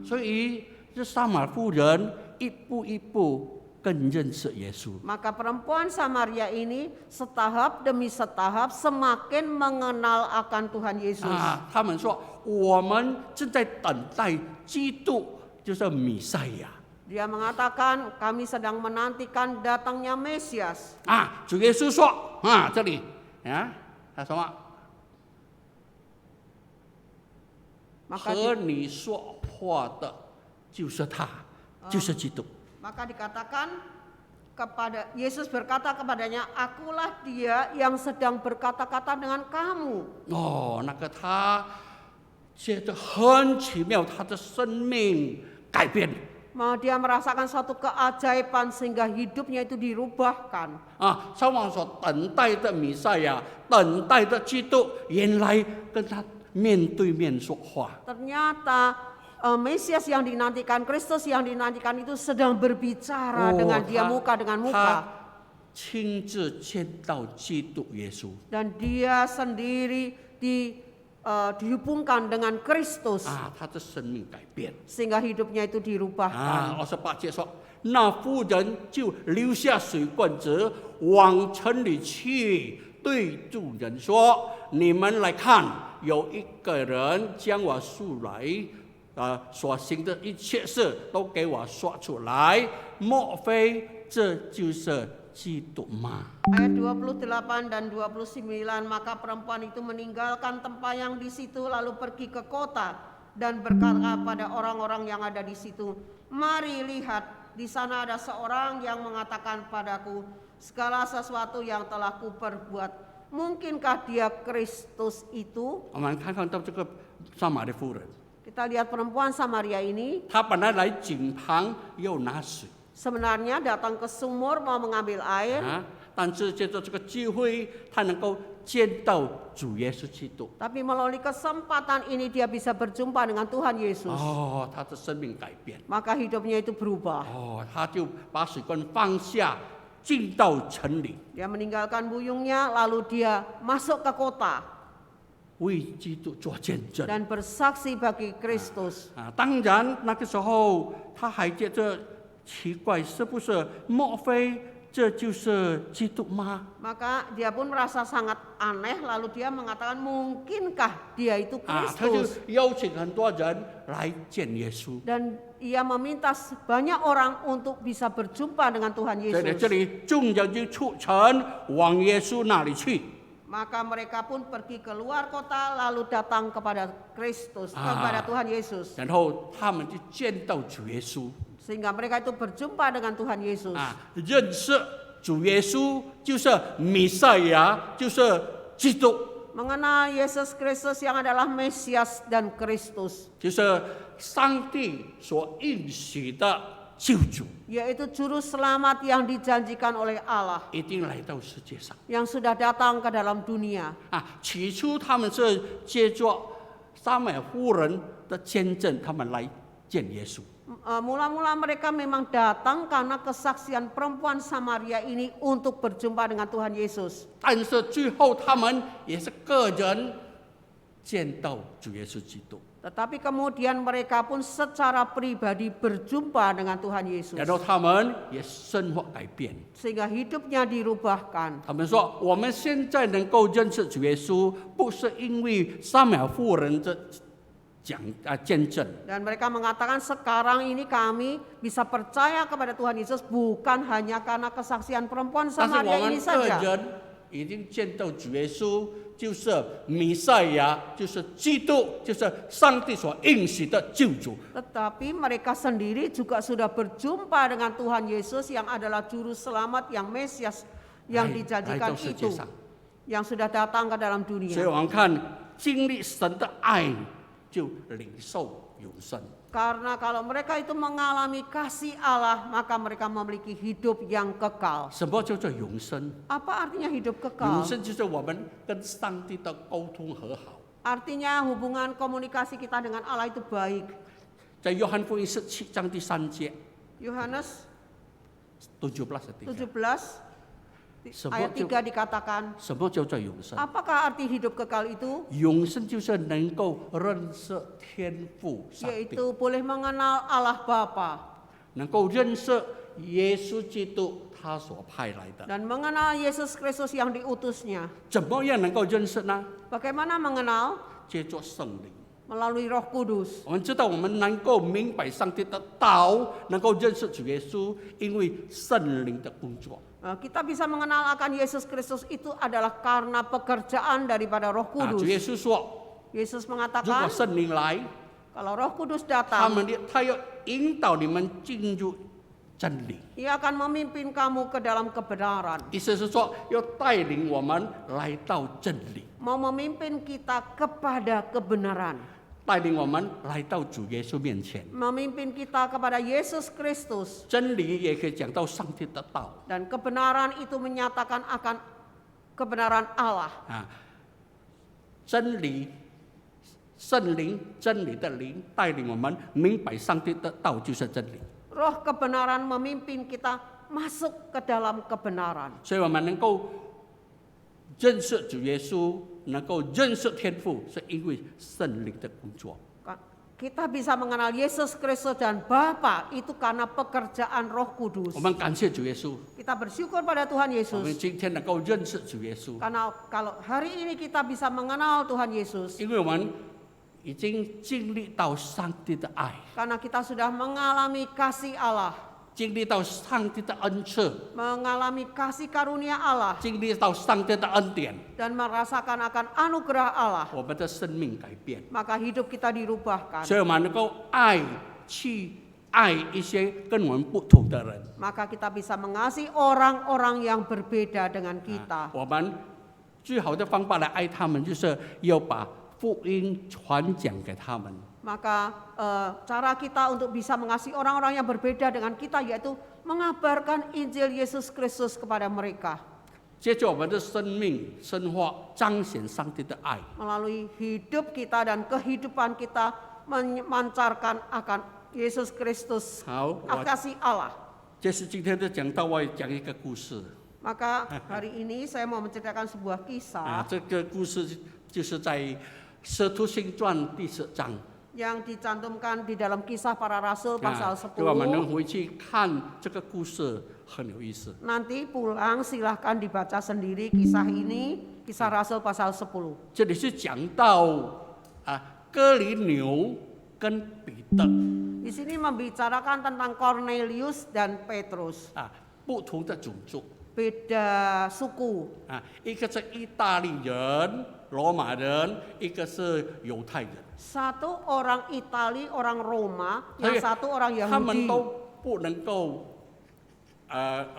所以这撒玛妇人一步一步更认识耶稣。 Maka perempuan Samaria ini setahap demi setahap semakin mengenal akan Tuhan Yesus. 他们说我们正在等待基督，就是弥赛亚。 Dia mengatakan kami sedang menantikan datangnya Mesias. 主耶稣说这里他什么？ Maka 和你说话的就是他，就是基督。 Maka dikatakan kepada Yesus berkata kepadanya, akulah dia yang sedang berkata-kata dengan kamu. 那个他觉得很奇妙，他的生命改变。 Dia merasakan suatu keajaiban sehingga hidupnya itu dirubahkan. 上网所等待的弥赛亚，等待的基督，原来跟他面对面说话。 Ternyata Mesias yang dinantikan, Kristus yang dinantikan itu sedang berbicara dengan dia muka dengan muka. 亲自见到基督耶稣。 Dan dia sendiri dihubungkan dengan Kristus. 他的生命改变。 Sehingga hidupnya itu dirubahkan. 28节说，那妇人就留下水罐子，往城里去，对众人说：“你们来看，有一个人将我素来所行的一切事都给我说出来，莫非这就是基督吗？” Ayat 28 dan 29, maka perempuan itu meninggalkan tempat yang di situ lalu pergi ke kota dan berkata pada orang-orang yang ada di situ, "Mari lihat, di sana ada seorang yang mengatakan padaku segala sesuatu yang telah kuperbuat. Mungkinkah dia Kristus itu?" 我们看看到这个撒玛利妇人， Kita lihat perempuan Samaria ini 她本来来井旁要拿水， sebenarnya datang ke sumur mau mengambil air. 但是借着这个机会，她能够见到主耶稣基督。 Tapi melalui kesempatan ini dia bisa berjumpa dengan Tuhan Yesus. 她的生命改变。 Maka hidupnya itu berubah. 她就把水罐放下，进到城里， Dia meninggalkan buyungnya lalu dia masuk ke kota 为基督做见证。 dan bersaksi bagi Kristus. 当然那个时候她还觉得奇怪，是不是？莫非这就是基督吗？ Maka dia pun merasa sangat aneh lalu dia mengatakan mungkinkah dia itu 他就 Kristus. 邀请很多人来见耶稣。 Dan ia meminta banyak orang untuk bisa berjumpa dengan Tuhan 在这 Yesus. 里，众人就出城往耶稣那里去。 Maka mereka pun pergi keluar kota lalu datang kepada Kristus, kepada Tuhan Yesus. 然后他们就见到主耶稣， Sehingga mereka itu berjumpa dengan Tuhan Yesus. 认识主耶稣就是弥赛亚，就是基督， Mengenal Yesus Kristus yang adalah Mesias dan Kristus, 就是上帝所应许的救主， yaitu juru selamat yang dijanjikan oleh Allah 一定来到世界上。 yang sudah datang ke dalam dunia. 起初他们是借着撒玛利亚妇人的见证，他们来见耶稣。Mula-mula mereka memang datang karena kesaksian perempuan Samaria ini untuk berjumpa dengan Tuhan Yesus. 但是最后他们也是个人见到主耶稣基督， Tetapi kemudian mereka pun secara pribadi berjumpa dengan Tuhan Yesus. 然后他们也生活改变。 Sehingga hidupnya dirubahkan. 他们说：“我们现在能够认识主耶稣，不是因为撒玛妇人的见证， Dan mereka mengatakan sekarang ini kami bisa percaya kepada Tuhan Yesus bukan hanya karena kesaksian perempuan 但是我 Samaria 们 ini 个 saja. 人已经见到主耶稣就是弥赛亚，就是基督，就是上帝所应许的救主。 Tetapi mereka sendiri juga sudah berjumpa dengan Tuhan Yesus yang adalah juru selamat yang Mesias yang 来 dijanjikan 到世界 itu 上， yang sudah datang ke dalam 所以 dunia. 我们看经历神的爱，就领受永生。 Karena kalau mereka itu mengalami kasih Allah, maka mereka memiliki hidup yang kekal. 什么叫做永生？ Apa artinya hidup 永 kekal? 生就是我们跟上帝的沟通和好。 Artinya hubungan komunikasi kita dengan Allah itu baik. 在约翰福音17章第3节 Yohanes 17的地方， 17 什么 ayat 就 3 dikatakan, 什么叫做永生？ apakah arti hidup kekal itu? 永生就是能够认识天父上帝， Yaitu boleh mengenal Allah Bapa 能够认识耶稣基督他所派来的。 dan mengenal Yesus Kristus yang diutusnya. 怎么样能够认识呢？ Bagaimana mengenal? 借助圣灵。 Melalui Roh Kudus. 我们知道，我们能够明白上帝的道，能够认识主耶稣，因为圣灵的工作。 Kita bisa mengenal akan Yesus Kristus itu adalah karena pekerjaan daripada Roh 主 Kudus. 耶稣说， Yesus 如果 mengatakan, 圣灵来， kalau Roh Kudus 他 datang, 要引导你们进入真理。 Ia akan memimpin kamu ke dalam kebenaran. 意思是说，要带领我们来到真理， Mau memimpin kita kepada kebenaran. 带领我们来到主耶稣面前。 Memimpin kita kepada Yesus Kristus. 真理也可以讲到上帝的道 Dan kebenaran itu menyatakan akan kebenaran Allah. 啊，真理。圣灵，真理的灵带领我们明白上帝的道就是真理， Roh kebenaran memimpin kita masuk ke dalam kebenaran. 所以我们能够认识主耶稣，能够认识天父，是因为圣灵的工作。 Kita bisa mengenal Yesus Kristus dan Bapa itu karena pekerjaan Roh Kudus. 我们感谢主耶稣， Kita bersyukur pada Tuhan 我们 Yesus. 今天能够认识主耶稣， Karena kalau hari ini kita bisa mengenal Tuhan Yesus. 因为我们已经经历到上帝的爱， Karena kita sudah mengalami kasih Allah. 经历到上帝的恩赐， Mengalami kasih karunia Allah. 经历到上帝的恩典， Dan merasakan akan anugerah Allah. 我们的生命改变， Maka hidup kita dirubahkan. 所以我们能够去爱一些跟我们不同的人。 Maka kita bisa mengasihi orang-orang yang berbeda dengan kita. 我们最好的方法来爱他们，就是要把福音传讲给他们。 Maka cara kita untuk bisa mengasihi orang-orang yang berbeda dengan kita yaitu mengabarkan Injil Yesus Kristus kepada mereka. 接着我们的生命生活彰显上帝的爱。 Melalui hidup kita dan kehidupan kita memancarkan akan Yesus Kristus, 好，我 kasih Allah. 这是今天的讲道，我也讲一个故事 Maka hari ini saya mau menceritakan sebuah kisah 这个故事就是在《使徒行传》第10章。 yang dicantumkan di dalam Kisah Para Rasul pasal 如果我们能 10. 回去看这个故事，很有意思。 Nanti pulang silahkan dibaca sendiri kisah ini, Kisah Rasul pasal 10. 这里是讲到哥尼流跟彼得 Di sini membicarakan tentang Cornelius dan Petrus, 不同的种族 beda suku. 一个是意大利人、罗马人，一个是犹太人。 Satu orang Itali, orang Roma, yang Tapi satu orang 他们 Yahudi. 都不能够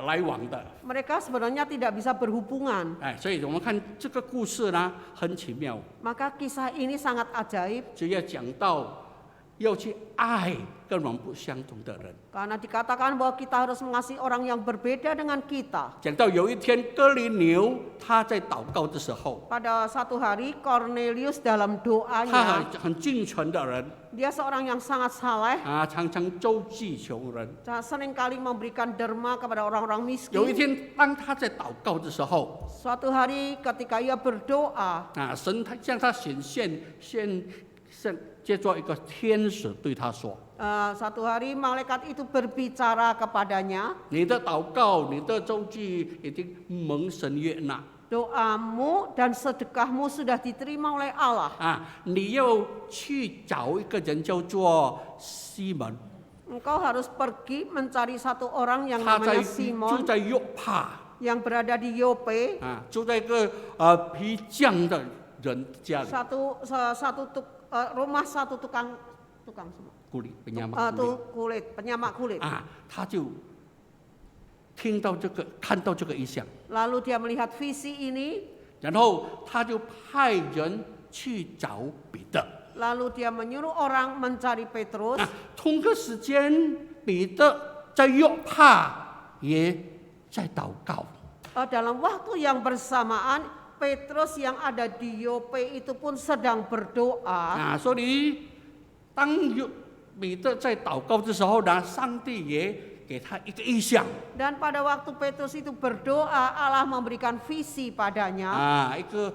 来往的， Mereka sebenarnya tidak bisa berhubungan. 所以我们看这个故事呢，很奇妙， Maka kisah ini sangat ajaib. 只要讲到要去爱跟我们不相同的人。 Karena dikatakan bahwa kita harus mengasihi orang yang berbeda dengan kita. 讲到有一天，哥尼流他在祷告的时候， Pada satu hari Cornelius dalam 他 doanya, 很敬虔的人 dia seorang yang sangat saleh, 啊，常常周济穷人。 seringkali memberikan derma kepada orang-orang 有一 miskin. 天，当他在祷告的时候， Suatu hari ketika ia berdoa, 啊，神他向他显现，接着一个天使对他说 satu hari malaikat itu berbicara kepadanya, 你的祷告、你的周济已经蒙神悦纳 doamu dan sedekahmu sudah diterima oleh Allah. 啊！你要去找一个人叫做西门， Engkau harus pergi mencari satu orang yang 他在 namanya 住 Simon 在约帕 yang berada di Yope. 啊，住在一个皮匠的人家里， Rumah satu tukang semua. 故里penyamak kulit ，penyamak kulit. 啊，他就听到这个，看到这个意象， Lalu dia melihat visi ini, 然后他就派人去找彼得。 lalu dia menyuruh orang mencari Petrus. 啊，同个时间，彼得在约帕也在祷告。 Dalam waktu yang bersamaan, Petrus yang ada di Yope itu pun sedang berdoa. 啊，所以当彼得在祷告的时候呢，上帝也给他一个意象 Dan pada waktu Petrus itu berdoa, Allah memberikan visi padanya. 啊，一个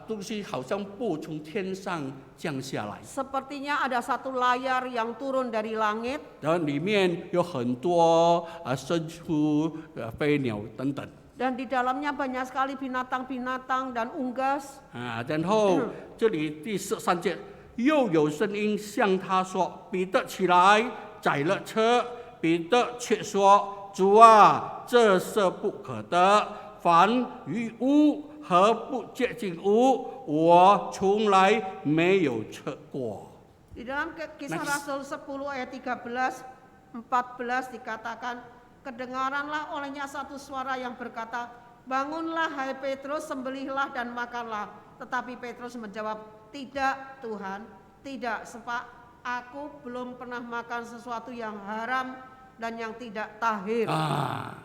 东西好像布从天上降下来， Sepertinya ada satu layar yang turun dari langit. 然后里面有很多牲畜、飞鸟等等 Dan di dalamnya banyak sekali binatang-binatang dan unggas. 啊，然后这里第13节又有声音向他说：“彼得起来，宰了车。”彼得却说：“主啊，这是不可的。凡于屋和不接近屋，我从来没有吃过。” Di dalam Kisah Rasul 10 ayat 13-14 dikatakan, kedengaranlah olehnya satu suara yang berkata, bangunlah hai Petrus, sembelihlah dan makanlah. Tetapi Petrus menjawab, tidak Tuhan, tidak, sebab aku belum pernah makan sesuatu yang haram dan yang tidak tahir. 啊，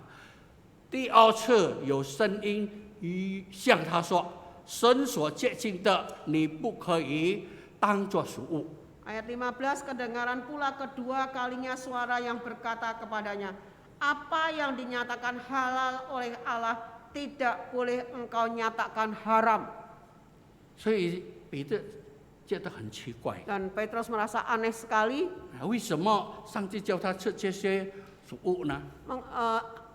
第二次有声音向他说：“神所接近的，你不可以当作食物。” Ayat 15, kedengaran pula kedua kalinya suara yang berkata kepadanya, apa yang dinyatakan halal oleh Allah tidak boleh engkau nyatakan haram. 所以彼得觉得很奇怪， Dan Petrus merasa aneh sekali. 为什么上帝叫他吃这些食物呢？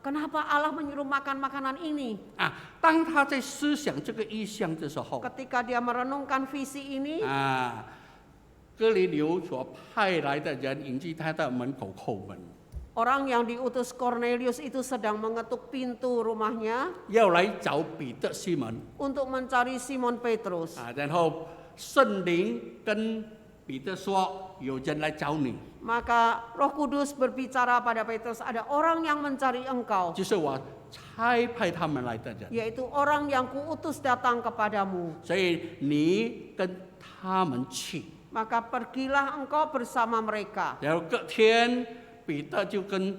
Kenapa Allah menyuruh makan makanan ini? 啊，当他在思想这个意象的时候， Ketika dia merenungkan visi ini, 啊，哥尼流所派来的人迎进他的门口叩门， orang yang diutus Cornelius itu sedang mengetuk pintu rumahnya 要来找彼得、西门 untuk mencari Simon Petrus. 啊，然后圣灵跟彼得说：“有人来找你， Maka Roh Kudus berbicara pada Petrus, ada orang yang mencari engkau, 就是我差派他们来的人， yaitu orang yang kuutus datang kepadamu. 所以你跟他们去。” Maka pergilah engkau bersama mereka. 然后隔天，彼得就跟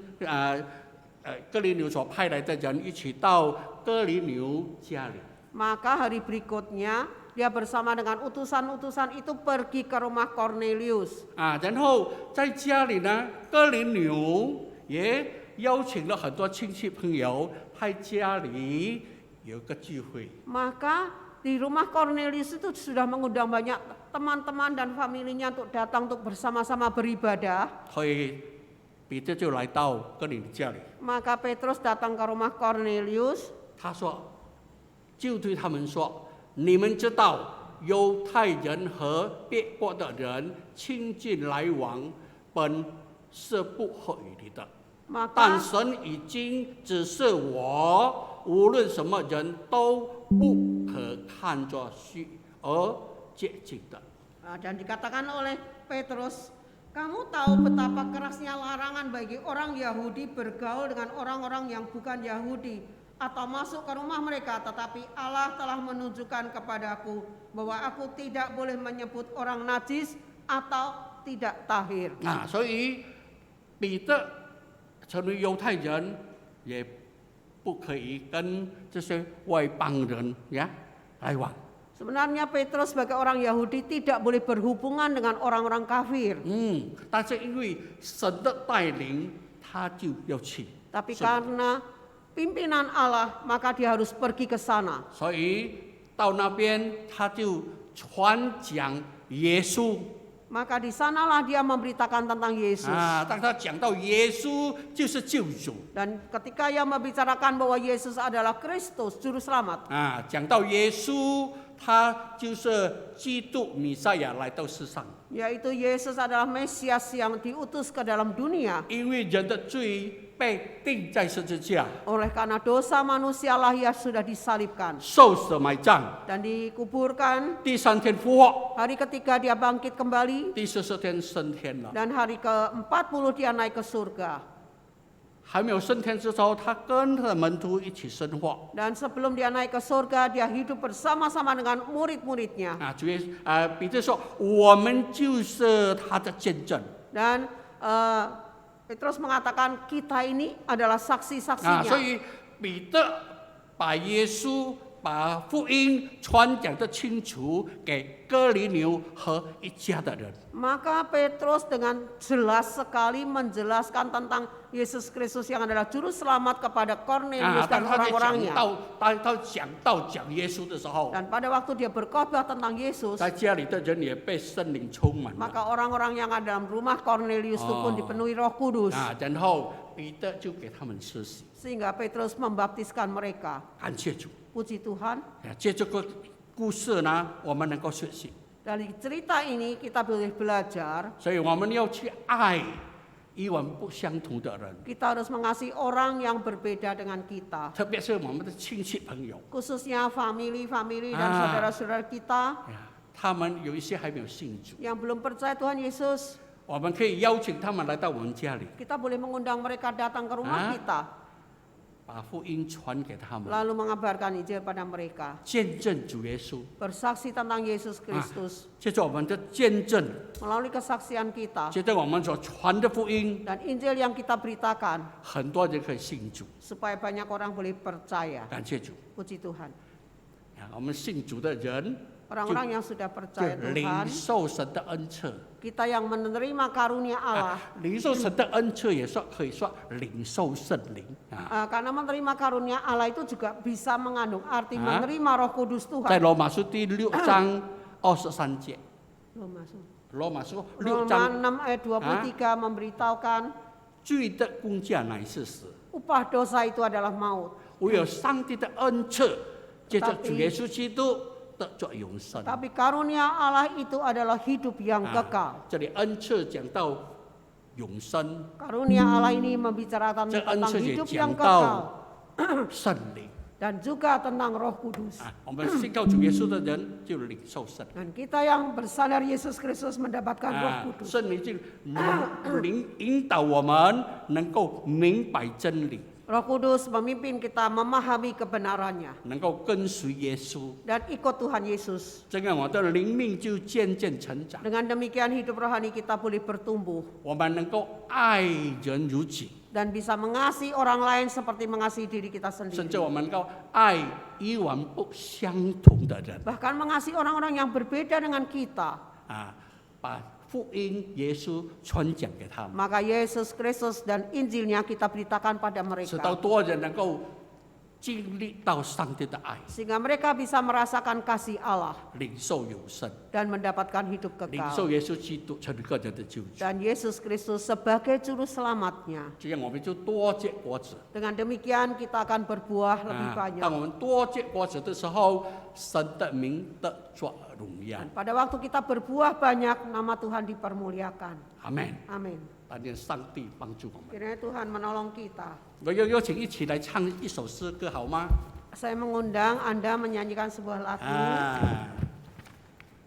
哥尼流所派来的人一起到哥尼流家里。 Maka hari berikutnya dia bersama dengan utusan-utusan itu pergi ke rumah Cornelius. 啊，然后在家里呢，哥尼流也邀请了很多亲戚朋友，在家里有个聚会。 Maka di rumah Cornelius itu sudah mengundang banyak teman-teman dan familinya untuk datang untuk bersama-sama beribadah. 所以彼得就来到哥尼流家里， Maka Petrus datang ke rumah Cornelius. 他说，就对他们说：“你们知道犹太人和别国的人亲近来往，本是不合理的。但 Maka 神已经指示我，无论什么人都不可看作虚而接近的。” dan dikatakan oleh Petrus, kamu tahu betapa kerasnya larangan bagi orang Yahudi bergaul dengan orang-orang yang bukan Yahudi atau masuk ke rumah mereka, tetapi Allah telah menunjukkan kepadaku bahwa aku tidak boleh menyebut orang najis atau tidak tahir. 所以彼得成为犹太人，也不可以跟这些外邦人来往。 Sebenarnya Petrus sebagai orang Yahudi tidak boleh berhubungan dengan orang-orang kafir. 但是因为神的带领，他就要去。 Tapi karena pimpinan Allah, maka dia harus pergi ke sana. 所以到那边他就传讲耶稣。 Maka di sanalah dia memberitakan tentang Yesus. 当他讲到耶稣就是救主。 Dan ketika ia membicarakan bahwa Yesus adalah Kristus, juru selamat. 讲到耶稣，他就是基督弥赛亚来到世上。 Yaitu Yesus adalah Mesias yang diutus ke dalam dunia. 因为人的罪被钉在十字架， Oleh karena dosa manusialah ia sudah disalibkan 受死埋葬， dan dikuburkan. 第三天复活， Hari ketiga dia bangkit kembali 第14天升天了。 dan hari ke-40 dia naik ke surga. 还没有升天之后，他跟他的门徒一起生活。 Dan sebelum dia naik ke surga, dia hidup bersama-sama dengan murid-muridnya. 彼得说：“我们就是他的见证。” Dan Petrus mengatakan kita ini adalah 所 saksi-saksinya. 以彼得把耶稣、把福音传讲得清楚给哥尼流和一家的人。 Maka Petrus dengan jelas sekali menjelaskan tentang Yesus Kristus yang adalah juru selamat kepada Kornelius 当 dan 他在 orang-orangnya. 讲道讲耶稣的时候， Dan pada waktu dia berkhotbah tentang Yesus, 在家里的人也被圣灵充满了。 maka orang-orang yang ada dalam rumah Kornelius itu pun dipenuhi Roh Kudus. 然后彼得就给他们施洗， Sehingga Petrus membaptiskan mereka. 感谢主。 Puji Tuhan. 借这个故事呢，我们能够学习。 Dari cerita ini kita boleh belajar. 所以我们要去爱与我们不相同的人， Kita harus mengasihi orang yang berbeda dengan kita. 特别是我们的亲戚朋友， Khususnya family dan saudara-saudara kita 他们有一些还没有信主， yang belum percaya Tuhan Yesus. 我们可以邀请他们来到我们家里， Kita boleh mengundang mereka datang ke rumah kita. 把福音传给他们， Lalu mengabarkan Injil pada mereka. 见证主耶稣。 Bersaksi tentang Yesus Kristus. 借着我们的见证， Melalui kesaksian kita. 借着我们所传的福音， Dan Injil yang kita beritakan. 很多人可以信主。 Supaya banyak orang boleh percaya. 感谢主。 Puji Tuhan. 我们信主的人 Orang-orang yang sudah 就 percaya 领 Tuhan. 受神的恩赐。 Kita yang menerima karunia Allah. 领受神的恩赐也可以说领受圣灵。 Karena menerima karunia Allah itu juga bisa mengandung arti menerima Roh Kudus 在 Tuhan. 罗马书第6章23节， 罗马书6 Roma 章， 6 ayat 23 memberitahukan 罪的工价乃是死， upah dosa itu adalah maut. 唯有上帝的恩赐，借着主耶稣基督得着永生。 Tapi karunia Allah itu adalah hidup yang kekal. 这里恩赐讲到永生， Karunia Allah ini membicarakan 这恩 tentang 赐也 hidup yang 讲到 kekal 圣灵。 dan juga tentang Roh Kudus. 我们信靠主耶稣的人就领受圣灵。 Dan kita yang bersandar Yesus Kristus mendapatkan Roh Kudus. 圣灵就引导我们能够明白真理， Roh Kudus memimpin kita memahami kebenarannya 能够跟随耶稣， dan ikut Tuhan Yesus. 这样我的灵命就渐渐成长。 Dengan demikian hidup rohani kita boleh bertumbuh 我们能够爱人如己， dan bisa mengasihi orang lain seperti mengasihi diri kita 甚 sendiri. 至我们能够爱与我们不相同的人。 Bahkan mengasihi orang-orang yang berbeda dengan kita. 把福音耶稣传讲给他们， Maka Yesus Kristus dan Injilnya kita beritakan pada 使到 mereka. 多人能够经历到上帝的爱， Sehingga mereka bisa merasakan kasih Allah 领受永生， dan mendapatkan hidup 领受 kekal. 耶稣基督成为个人的救主。 Dan Yesus Kristus sebagai juru selamatnya. 这样我们就多结果子。 Dengan demikian kita akan berbuah lebih 当 banyak. 我们多结果子的时候，神的名得着荣耀。 Dan pada waktu kita berbuah banyak, nama Tuhan dipermuliakan. 阿门。 Amin. 但愿上帝帮助我们。 Kiranya Tuhan menolong kita. 我要邀请一起来唱一首诗歌，好吗？ Saya mengundang Anda menyanyikan sebuah lagu.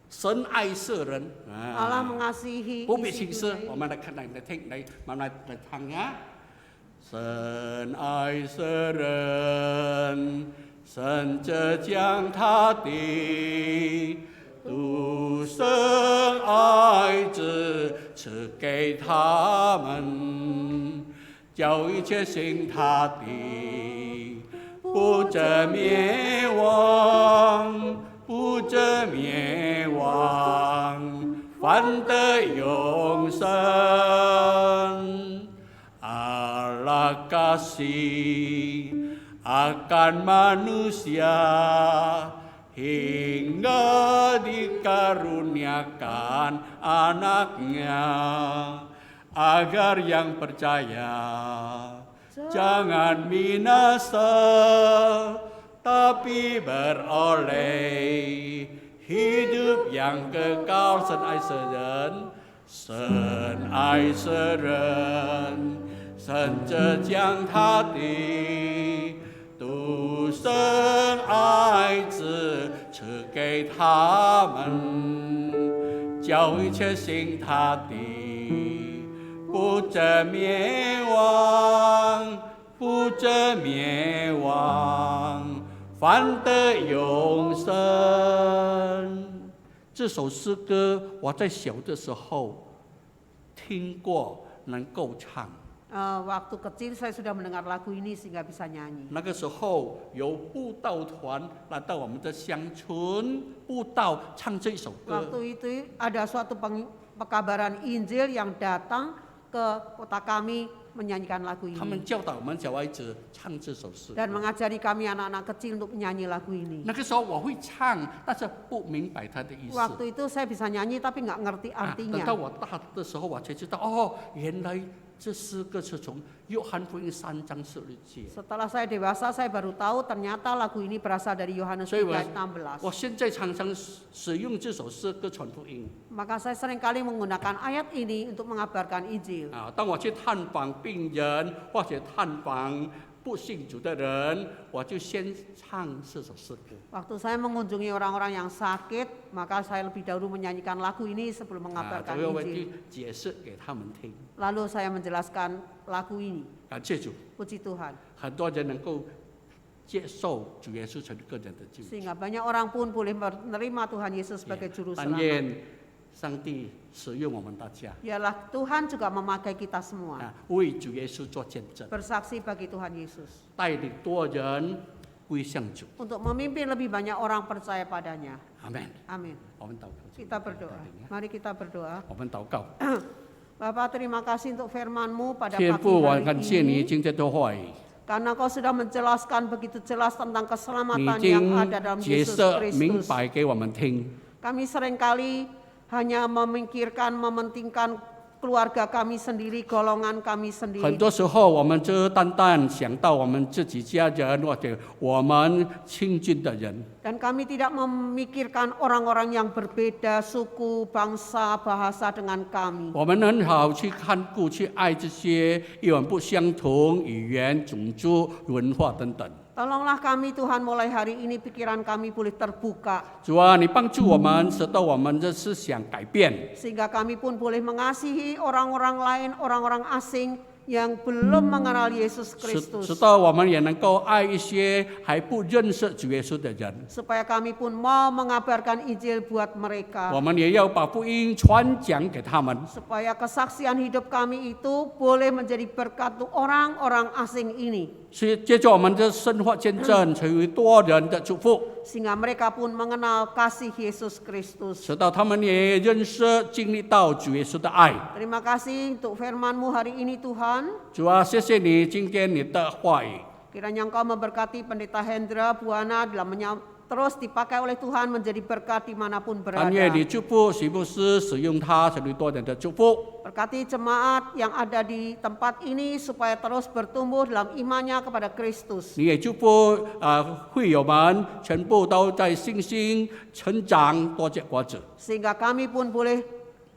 神爱世人。 Allah mengasihi 不必 isi 请诗， dunia 我 ini. 们来看，来听，来慢慢来唱呀。神爱世人，神这将他的独生爱子赐给他们，叫一切信他的不至灭亡，不至灭亡，反得永生。Allah kasih akan manusia hingga dikaruniakan anaknya, agar yang percaya jangan binasa, tapi beroleh hidup yang kekal.神爱世人，甚至将他的独生爱子赐给他们，叫一切信他的不至灭亡，不至灭亡，反得永生。这首诗歌我在小的时候听过，能够唱。Waktu kecil saya sudah mendengar lagu ini sehingga bisa nyanyi. 那个时候有布道团来到我们的乡村布道，唱这一首歌。 Waktu itu ada suatu pekabaran Injil yang datang ke kota kami menyanyikan lagu 他们 ini 教导我们小孩子唱这首诗。 dan mengajari kami anak-anak kecil untuk menyanyi lagu ini. 那个时候我会唱，但是不明白它的意思。 Waktu itu saya bisa nyanyi tapi nggak ngerti 等 artinya. 到我大的时候，我才知道哦，原来这诗歌是从约翰福音3章16节。 Setelah saya dewasa, saya baru tahu ternyata lagu ini berasal dari Yohanes 3 ayat 我 16. 现在常常使用这首诗歌传福音。 Maka saya seringkali menggunakan ayat ini untuk mengabarkan Injil. 当我去探访病人或者探访不信主的人，我就先唱这首诗歌。 Waktu saya mengunjungi orang-orang yang sakit, maka saya lebih dahulu menyanyikan lagu ini sebelum mengabarkan 我会 Injil. 去解释给他们听。 Lalu saya menjelaskan lagu ini. 感谢主， Puji Tuhan. 很多人能够接受主耶稣成为个人的救主。 Sehingga banyak orang pun boleh menerima Tuhan Yesus sebagai juru 但 selamat. 愿上帝使用我们大家， Biarlah Tuhan juga memakai kita semua. 为主耶稣做见证， Bersaksi bagi Tuhan Yesus. 带领多人归向主。 Untuk memimpin lebih banyak orang percaya padanya. 阿门。 Amin. 我们祷告。 Kita berdoa. Mari kita berdoa. 我们祷告。 Bapak, terima kasih untuk firman-Mu pada 天 pagi 父，我 hari 感谢你 ini. 今天的话语， Karena Kau sudah menjelaskan begitu jelas tentang 你 keselamatan 已 yang 经 ada dalam 解 Yesus 释明 Kristus. 白给我们听。 Kami seringkali hanya memikirkan, mementingkan keluarga kami sendiri, golongan kami 很 sendiri. 多时候，我们就单单想到我们自己家人或者我们亲近的人， Dan kami tidak memikirkan orang-orang yang berbeda suku, bangsa, bahasa dengan kami. 我们很好去看顾、去爱这些与我们不相同语言、种族、文化等等。 Tolonglah kami Tuhan, mulai hari ini pikiran kami boleh terbuka. 主啊，你帮助我们，使到我们的思想改变， Sehingga kami pun boleh mengasihi orang-orang lain, orang-orang asing yang belum mengenal Yesus 使 Kristus. 到我们也能够爱一些还不认识主耶稣的人。 Supaya kami pun mau mengabarkan Injil buat 我 mereka. 们也要把福音传讲给他们。 Supaya kesaksian hidup kami itu boleh menjadi berkat untuk orang-orang asing ini. 是借着我们的生活见证，成为多人的祝福， Sehingga mereka pun mengenal kasih Yesus Kristus. 使到他们也认识、经历到主耶稣的爱。 Terima kasih untuk firman-Mu hari ini Tuhan. 主啊，谢谢你今天你的话语， Kiranya Engkau memberkati Pendeta Hendra Buana dalam terus dipakai oleh Tuhan menjadi berkat dimanapun 但愿 berada. 你祝福许牧师使用他成为多人的祝福。 Berkati jemaat yang ada di tempat ini supaya terus bertumbuh dalam imannya kepada Kristus. 你也祝福会友们全部都在信心成长，多结果子。 Sehingga kami pun boleh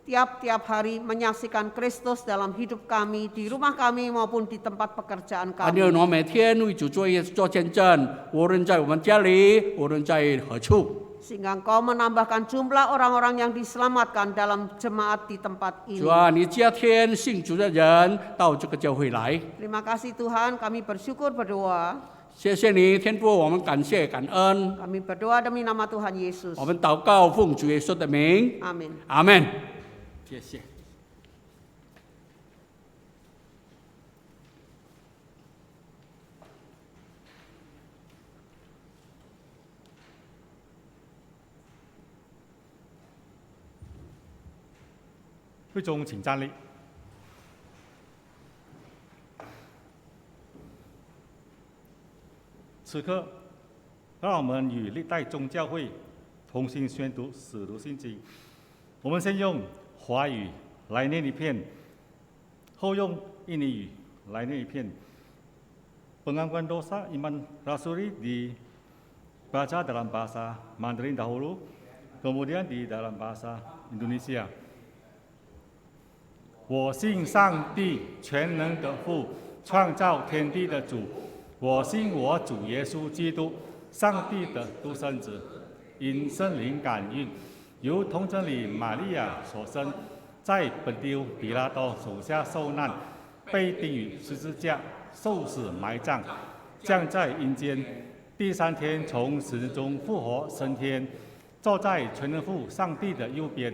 tiap-tiap hari menyaksikan Kristus dalam hidup kami, di rumah kami maupun di tempat pekerjaan 但 kami. 愿我每天为主做见证，无论在我们家里，无论在何处。 Sehingga Engkau menambahkan jumlah orang-orang yang diselamatkan dalam jemaat di tempat 主 ini. 啊，你加添信主的人到这个教会来。 Terima kasih Tuhan, kami bersyukur berdoa. 谢谢你，天父，我们感谢感恩， Kami berdoa demi nama Tuhan Yesus. 我们祷告奉主耶稣的名， Amin. 阿门。谢谢。会众请站立。此刻，让我们与历代宗教会同心宣读《使徒信经》。我们先用华语来念一遍，后用印尼语来念一遍. Pengakuan dosa iman rasuli dibaca dalam bahasa Mandarin dahulu, kemudian di dalam bahasa Indonesia. 我信上帝全能的父，创造天地的主。我信我主耶稣基督，上帝的独生子，因圣灵感孕，由童贞女玛利亚所生，在本丢彼拉多手下受难，被钉于十字架，受死埋葬，降在阴间，第3天从死人中复活升天，坐在全能父上帝的右边，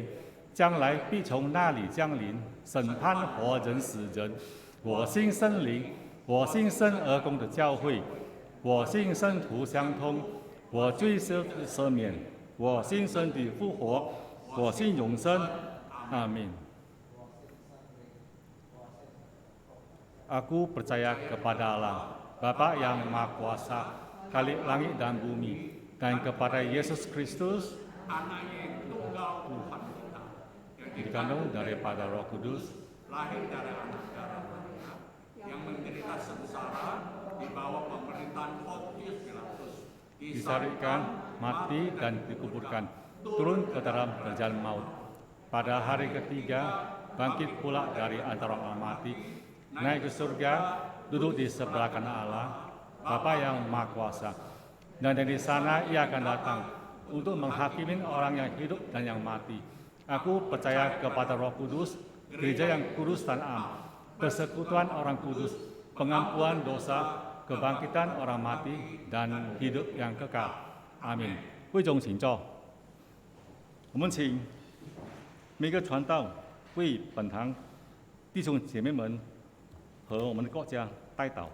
将来必从那里降临，审判活人死人。我信圣灵，我信圣而公的教会，我信圣徒相通，我罪赦免，我信身体复活，我信永生。阿min. Aku percaya kepada Allah, Bapa yang Maha Kuasa, Khalik langit dan bumi, dan kepada Yesus Kristus, Anak yang tunggal Tuhan kita, dikandung daripada Roh Kudus, lahir dari anak darah Maria, yang menderita sengsara di bawah pemerintahan Pontius Pilatus, disalibkan, mati dan dikuburkan, turun ke dalam kerajaan maut. Pada hari ketiga, bangkit pula dari antara orang mati, naik ke surga, duduk di sebelah kanan Allah, Bapa yang Maha Kuasa. Dan dari sana ia akan datang untuk menghakimi orang yang hidup dan yang mati. Aku percaya kepada Roh Kudus, gereja yang kudus dan am, persekutuan orang kudus, pengampuan dosa, kebangkitan orang mati, dan hidup yang kekal. Amin. 会众请坐。我们请每个传道为本堂弟兄姐妹们和我们的国家代祷。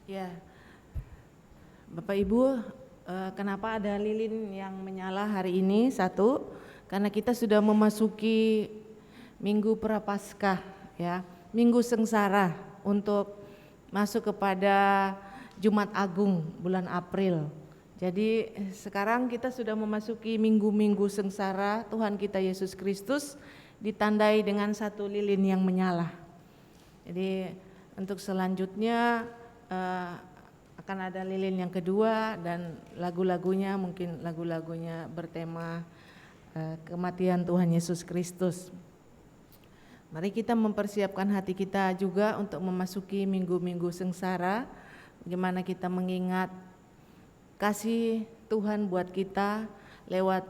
Ya, Bapak Ibu, kenapa ada lilin yang menyala hari ini? Satu, karena kita sudah memasuki Minggu Prapaskah, ya, Minggu Sengsara untuk masuk kepada Jumat Agung bulan April. Jadi sekarang kita sudah memasuki minggu-minggu sengsara Tuhan kita Yesus Kristus, ditandai dengan satu lilin yang menyala. Jadi untuk selanjutnya akan ada lilin yang kedua, dan lagu-lagunya mungkin lagu-lagunya bertema kematian Tuhan Yesus Kristus. Mari kita mempersiapkan hati kita juga untuk memasuki minggu-minggu sengsara, bagaimana kita mengingat kasih Tuhan buat kita lewat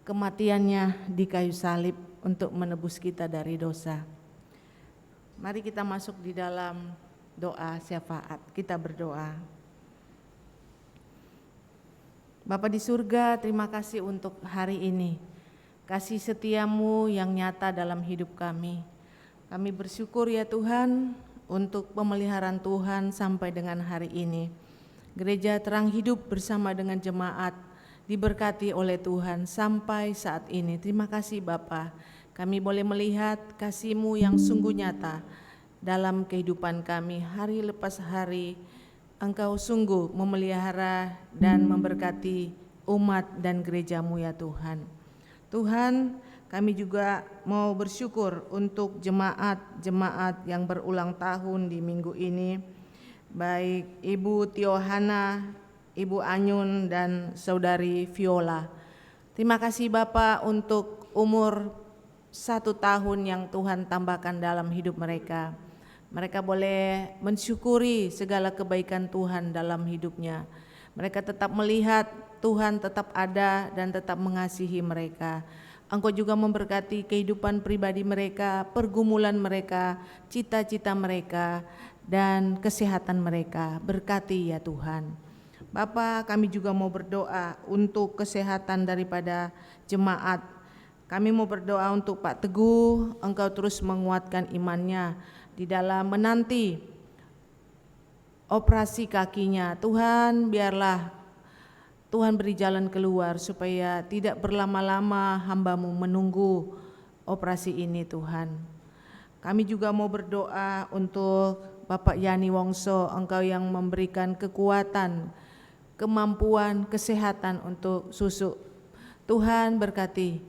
kematiannya di kayu salib untuk menebus kita dari dosa. Mari kita masuk di dalam doa syafaat. Kita berdoa. Bapa di surga, terima kasih untuk hari ini. Kasih setiamu yang nyata dalam hidup kami. Kami bersyukur ya Tuhan untuk pemeliharaan Tuhan sampai dengan hari ini. Gereja Terang Hidup bersama dengan jemaat diberkati oleh Tuhan sampai saat ini. Terima kasih Bapa. Kami boleh melihat kasih-Mu yang sungguh nyata dalam kehidupan kami hari lepas hari. Engkau sungguh memelihara dan memberkati umat dan gereja-Mu ya Tuhan. Tuhan, kami juga mau bersyukur untuk jemaat-jemaat yang berulang tahun di minggu ini, baik Ibu Tiohana, Ibu Anyun, dan Saudari Viola. Terima kasih Bapak untuk umur 1 tahun yang Tuhan tambahkan dalam hidup mereka. Mereka boleh mensyukuri segala kebaikan Tuhan dalam hidupnya. Mereka tetap melihat Tuhan tetap ada dan tetap mengasihi mereka. Engkau juga memberkati kehidupan pribadi mereka, pergumulan mereka, cita-cita mereka, dan kesehatan mereka. Berkati ya Tuhan. Bapa, kami juga mau berdoa untuk kesehatan daripada jemaat Kami mau berdoa untuk Pak Teguh, Engkau terus menguatkan imannya di dalam menanti operasi kakinya. Tuhan, biarlah Tuhan beri jalan keluar supaya tidak berlama-lama hamba-Mu menunggu operasi ini Tuhan. Kami juga mau berdoa untuk Bapak Yani Wongso, Engkau yang memberikan kekuatan, kemampuan, kesehatan untuk susuk. Tuhan berkati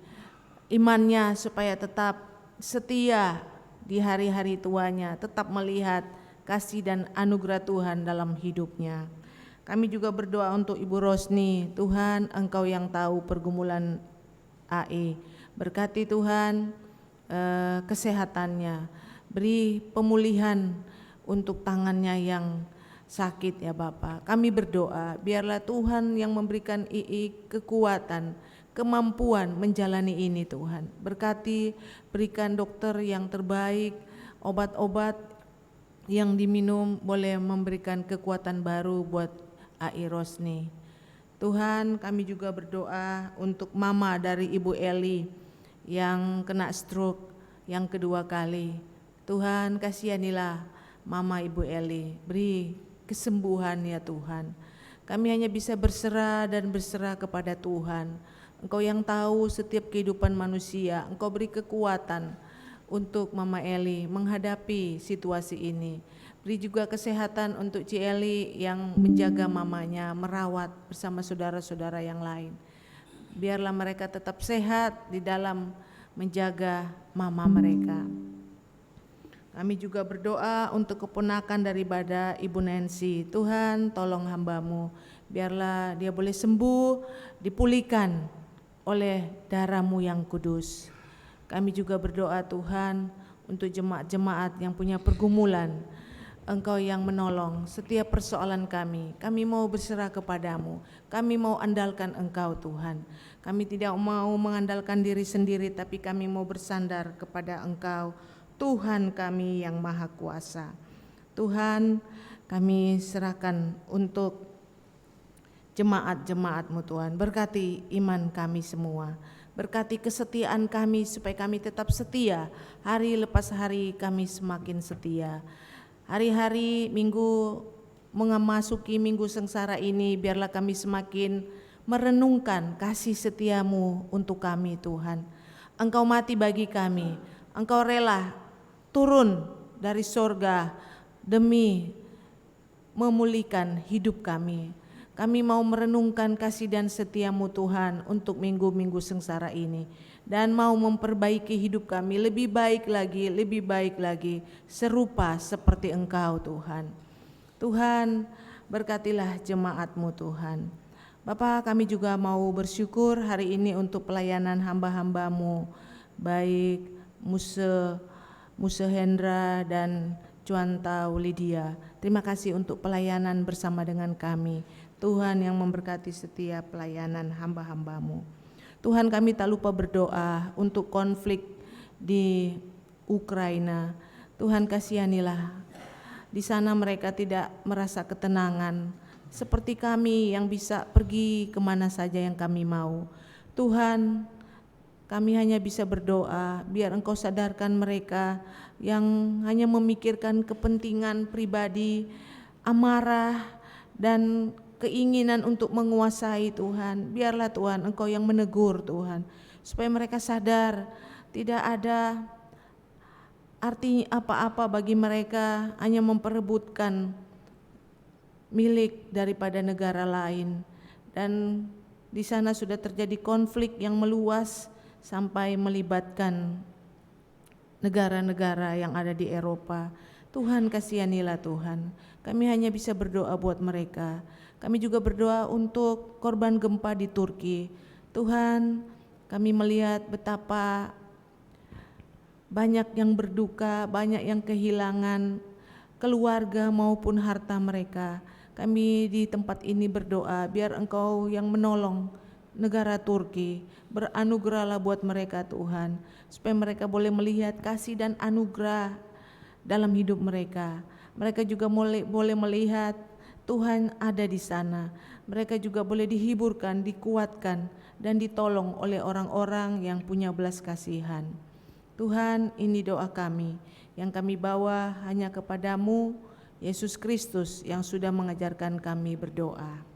imannya supaya tetap setia di hari-hari tuanya, tetap melihat kasih dan anugerah Tuhan dalam hidupnya. Kami juga berdoa untuk Ibu Rosni, Tuhan Engkau yang tahu pergumulan AE. Berkati Tuhan kesehatannya, beri pemulihan untuk tangannya yang sakit ya Bapa. Kami berdoa biarlah Tuhan yang memberikan kekuatan, kemampuan menjalani ini Tuhan. Berkati, berikan dokter yang terbaik, obat-obat yang diminum boleh memberikan kekuatan baru buat Ai Rosni. Tuhan, kami juga berdoa untuk mama dari Ibu Eli yang kena stroke yang kedua kali. Tuhan, kasihanilah mama Ibu Eli, beri kesembuhan ya Tuhan. Kami hanya bisa berserah dan berserah kepada Tuhan. Engkau yang tahu setiap kehidupan manusia, Engkau beri kekuatan untuk Mama Eli menghadapi situasi ini. Beri juga kesehatan untuk Ci Eli yang menjaga mamanya, merawat bersama saudara-saudara yang lain. Biarlah mereka tetap sehat di dalam menjaga mama mereka. Kami juga berdoa untuk keponakan daripada Ibu Nancy. Tuhan tolong hamba-Mu, biarlah dia boleh sembuh, dipulihkan oleh darah-Mu yang kudus. Kami juga berdoa Tuhan untuk jemaat-jemaat yang punya pergumulan. Engkau yang menolong setiap persoalan kami. Kami mau berserah kepadamu. Kami mau andalkan Engkau Tuhan. Kami tidak mau mengandalkan diri sendiri, tapi kami mau bersandar kepada Engkau, Tuhan kami yang Maha Kuasa. Tuhan, kami serahkan untuk jemaat-jemaat-Mu Tuhan. Berkati iman kami semua. Berkati kesetiaan kami supaya kami tetap setia. Hari lepas hari kami semakin setia. Hari-hari minggu memasuki minggu sengsara ini, biarlah kami semakin merenungkan kasih setia-Mu untuk kami Tuhan. Engkau mati bagi kami. Engkau rela turun dari sorga demi memulihkan hidup kami. Kami mau merenungkan kasih dan setia-Mu Tuhan untuk minggu-minggu sengsara ini. Dan mau memperbaiki hidup kami lebih baik lagi, serupa seperti Engkau Tuhan. Tuhan, berkatilah jemaat-Mu Tuhan. Bapa, kami juga mau bersyukur hari ini untuk pelayanan hamba-hamba-Mu, baik Muse Hendra dan Cuanta Lydia. Terima kasih untuk pelayanan bersama dengan kami. Tuhan yang memberkati setiap pelayanan hamba-hamba-Mu. Tuhan, kami tak lupa berdoa untuk konflik di Ukraina. Tuhan, kasihanilah. Di sana mereka tidak merasa ketenangan seperti kami yang bisa pergi kemana saja yang kami mau. Tuhan, kami hanya bisa berdoa biar Engkau sadarkan mereka yang hanya memikirkan kepentingan pribadi, amarah dan keinginan untuk menguasai Tuhan. Biarlah Tuhan Engkau yang menegur Tuhan, supaya mereka sadar tidak ada arti apa-apa bagi mereka hanya memperebutkan milik daripada negara lain. Dan di sana sudah terjadi konflik yang meluas sampai melibatkan negara-negara yang ada di Eropa. Tuhan, kasihanilah Tuhan. Kami hanya bisa berdoa buat mereka. Kami juga berdoa untuk korban gempa di Turki. Tuhan, kami melihat betapa banyak yang berduka, banyak yang kehilangan keluarga maupun harta mereka. Kami di tempat ini berdoa biar Engkau yang menolong negara Turki. Beranugerahlah buat mereka Tuhan, supaya mereka boleh melihat kasih dan anugerah dalam hidup mereka. Mereka juga boleh melihat Tuhan ada di sana. Mereka juga boleh dihiburkan, dikuatkan, dan ditolong oleh orang-orang yang punya belas kasihan. Tuhan, ini doa kami, yang kami bawa hanya kepadamu, Yesus Kristus, yang sudah mengajarkan kami berdoa.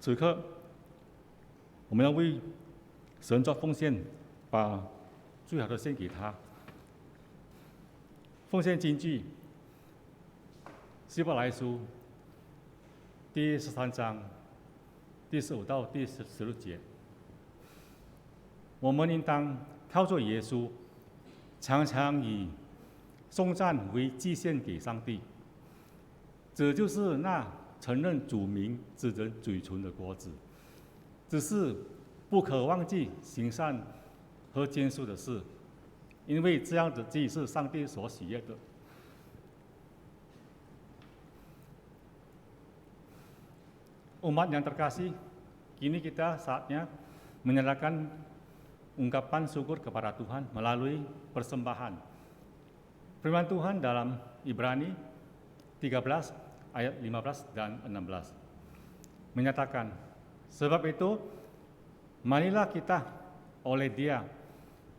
此刻，我们要为神做奉献，把最好的献给他。奉献金句，希伯来书第13章第15到第16节。我们应当靠着耶稣，常常以颂赞为祭献给上帝。这就是那承认主名之人嘴唇的果子，只是不可忘记行善和坚守的事，因为这样的祭是上帝所喜悦的。Umat yang terkasih, kini kita saatnya menyerahkan ungkapan syukur kepada Tuhan melalui persembahan. Firman Tuhan dalam Ibrani 13 ayat 15 dan 16 menyatakan, sebab itu marilah kita oleh Dia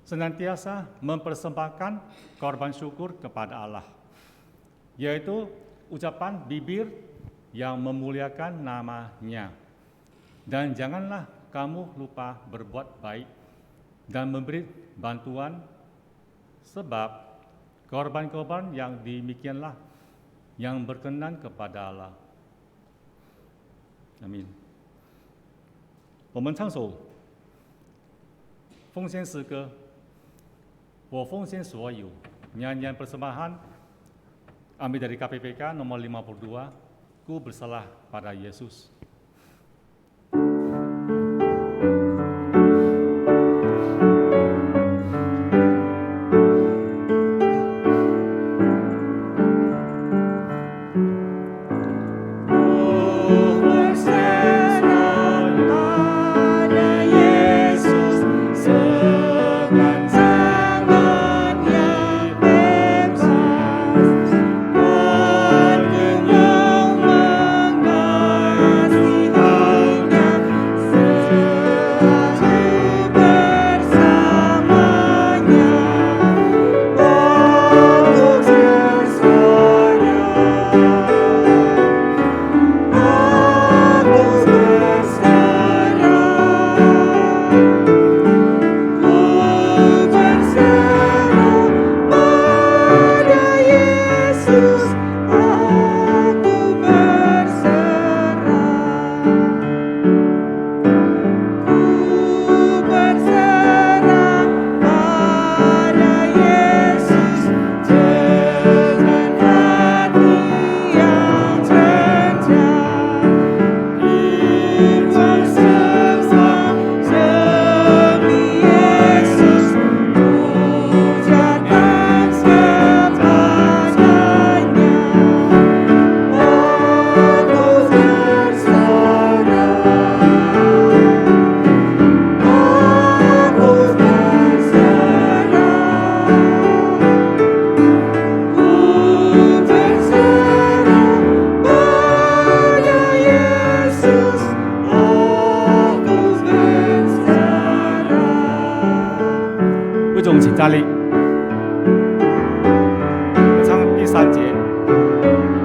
senantiasa mempersembahkan korban syukur kepada Allah, yaitu ucapan bibir yang memuliakan nama-Nya. Dan janganlah kamu lupa berbuat baik dan memberi bantuan, sebab korban-korban yang demikianlah yang berkenan kepada Allah。阿们。我们唱首奉献诗歌，我奉献所有，nyanyian persembahan ambil dari KPPK nomor 52, Ku bersalah pada Yesus. 众请站立。我唱第3节，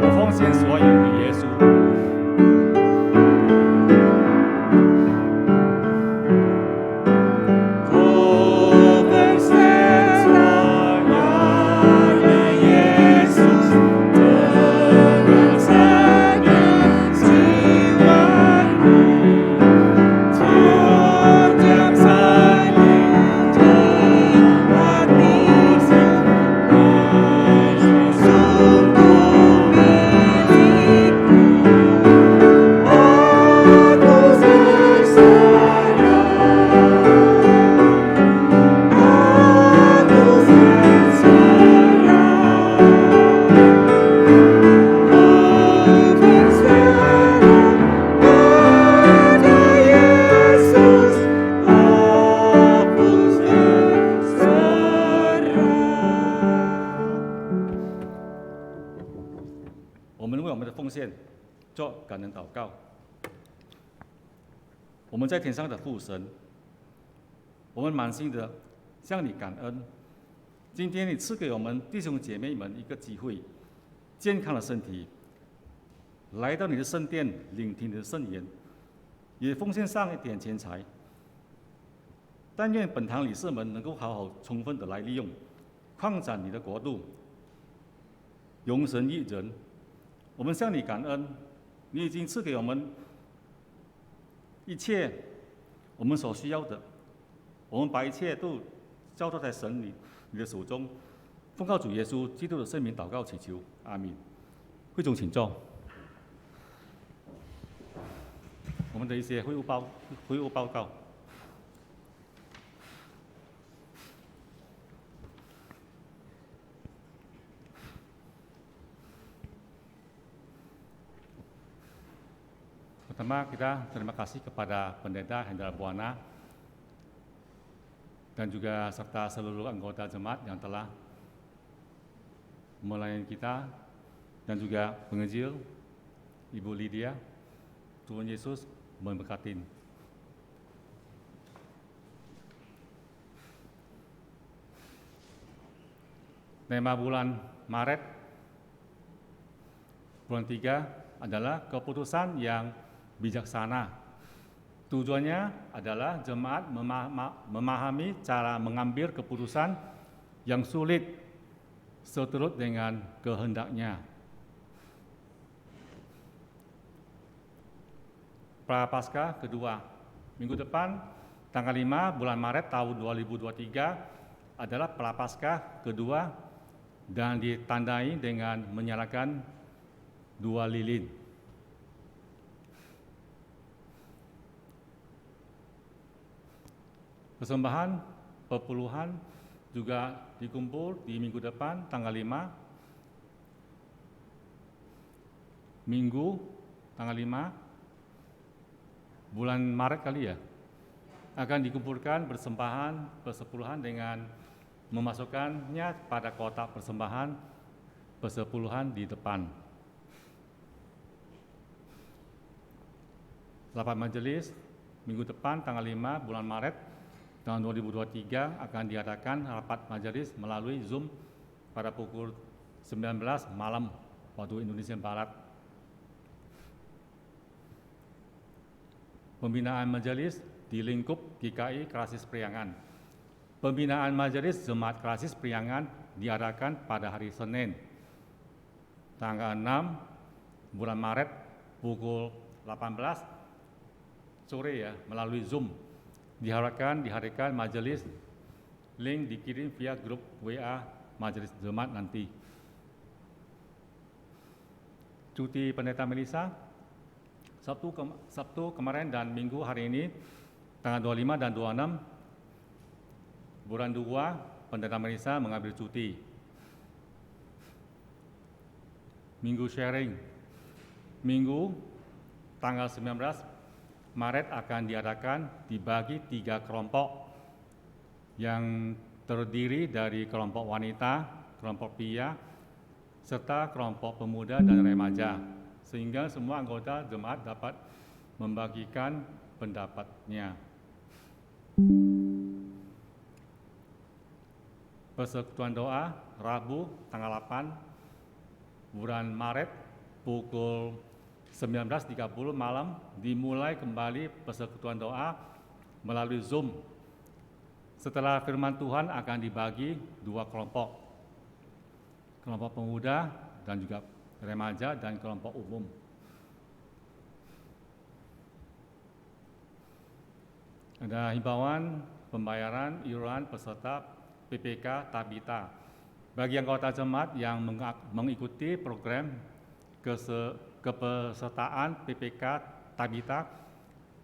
我奉献所有与耶稣。我们为我们的奉献做感恩祷告。我们在天上的父神，我们满心的向你感恩。今天你赐给我们弟兄姐妹们一个机会，健康的身体，来到你的圣殿聆听你的圣言，也奉献上一点钱财。但愿本堂理事们能够好好充分的来利用，扩展你的国度，容神益人。我们向你感恩，你已经赐给我们一切我们所需要的，我们把一切都交托在神你的手中，奉靠主耶稣基督的圣名祷告祈求，阿们。会众请坐。我们的一些会务报告。Pertama, kita terima kasih kepada Pendeta Hendra Buana dan juga serta seluruh anggota jemaat yang telah melayani kita, dan juga penginjil Ibu Lydia. Tuhan Yesus memberkati. Tema bulan Maret, bulan 3 adalah keputusan yang bijaksana. Tujuannya adalah jemaat memahami cara mengambil keputusan yang sulit seturut dengan kehendaknya. Prapaskah kedua, minggu depan tanggal 5 bulan Maret tahun 2023 adalah Prapaskah kedua dan ditandai dengan menyalakan 2 lilin. Persembahan perpuluhan juga dikumpul di minggu depan tanggal 5, Minggu tanggal 5 bulan Maret kali ya, akan dikumpulkan persembahan persepuluhan dengan memasukkannya pada kotak persembahan persepuluhan di depan. Rapat majelis minggu depan tanggal 5 bulan Maret tahun 2023 akan diadakan rapat majelis melalui Zoom pada pukul 19 malam waktu Indonesia Barat. Pembinaan majelis di lingkup GKI Krasis Priangan. Pembinaan majelis Jemaat Krasis Priangan diadakan pada hari Senin, tanggal 6 bulan Maret pukul 18 sore ya, melalui Zoom. Diharapkan diharikan majelis, link dikirim via grup WA majelis jemaat nanti. Cuti Pendeta Melisa, Sabtu kemarin dan Minggu hari ini, tanggal 25 dan 26, bulan 2, Pendeta Melisa mengambil cuti. Minggu sharing, Minggu tanggal 19 Maret akan diadakan dibagi 3 kelompok yang terdiri dari kelompok wanita, kelompok pria, serta kelompok pemuda dan remaja, sehingga semua anggota jemaat dapat membagikan pendapatnya. persekutuan doa Rabu tanggal 8 bulan Maret pukul 19.30 malam dimulai kembali persekutuan doa melalui Zoom. Setelah firman Tuhan akan dibagi 2 kelompok. Kelompok pemuda dan juga remaja dan kelompok umum. Ada himbauan pembayaran iuran peserta PPK Tabita. Bagi anggota jemaat yang mengikuti program kepesertaan PPK Tabita,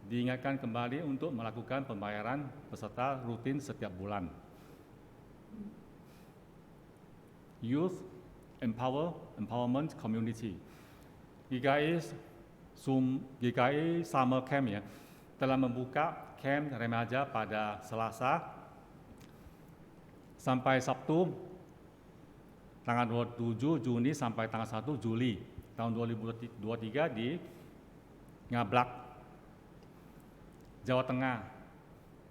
diingatkan kembali untuk melakukan pembayaran peserta rutin setiap bulan. Youth Empowerment Community. GKI Summer Camp ya, telah membuka camp remaja pada Selasa sampai Sabtu tanggal 27 Juni sampai tanggal 1 Juli tahun 2023 di Ngablak, Jawa Tengah.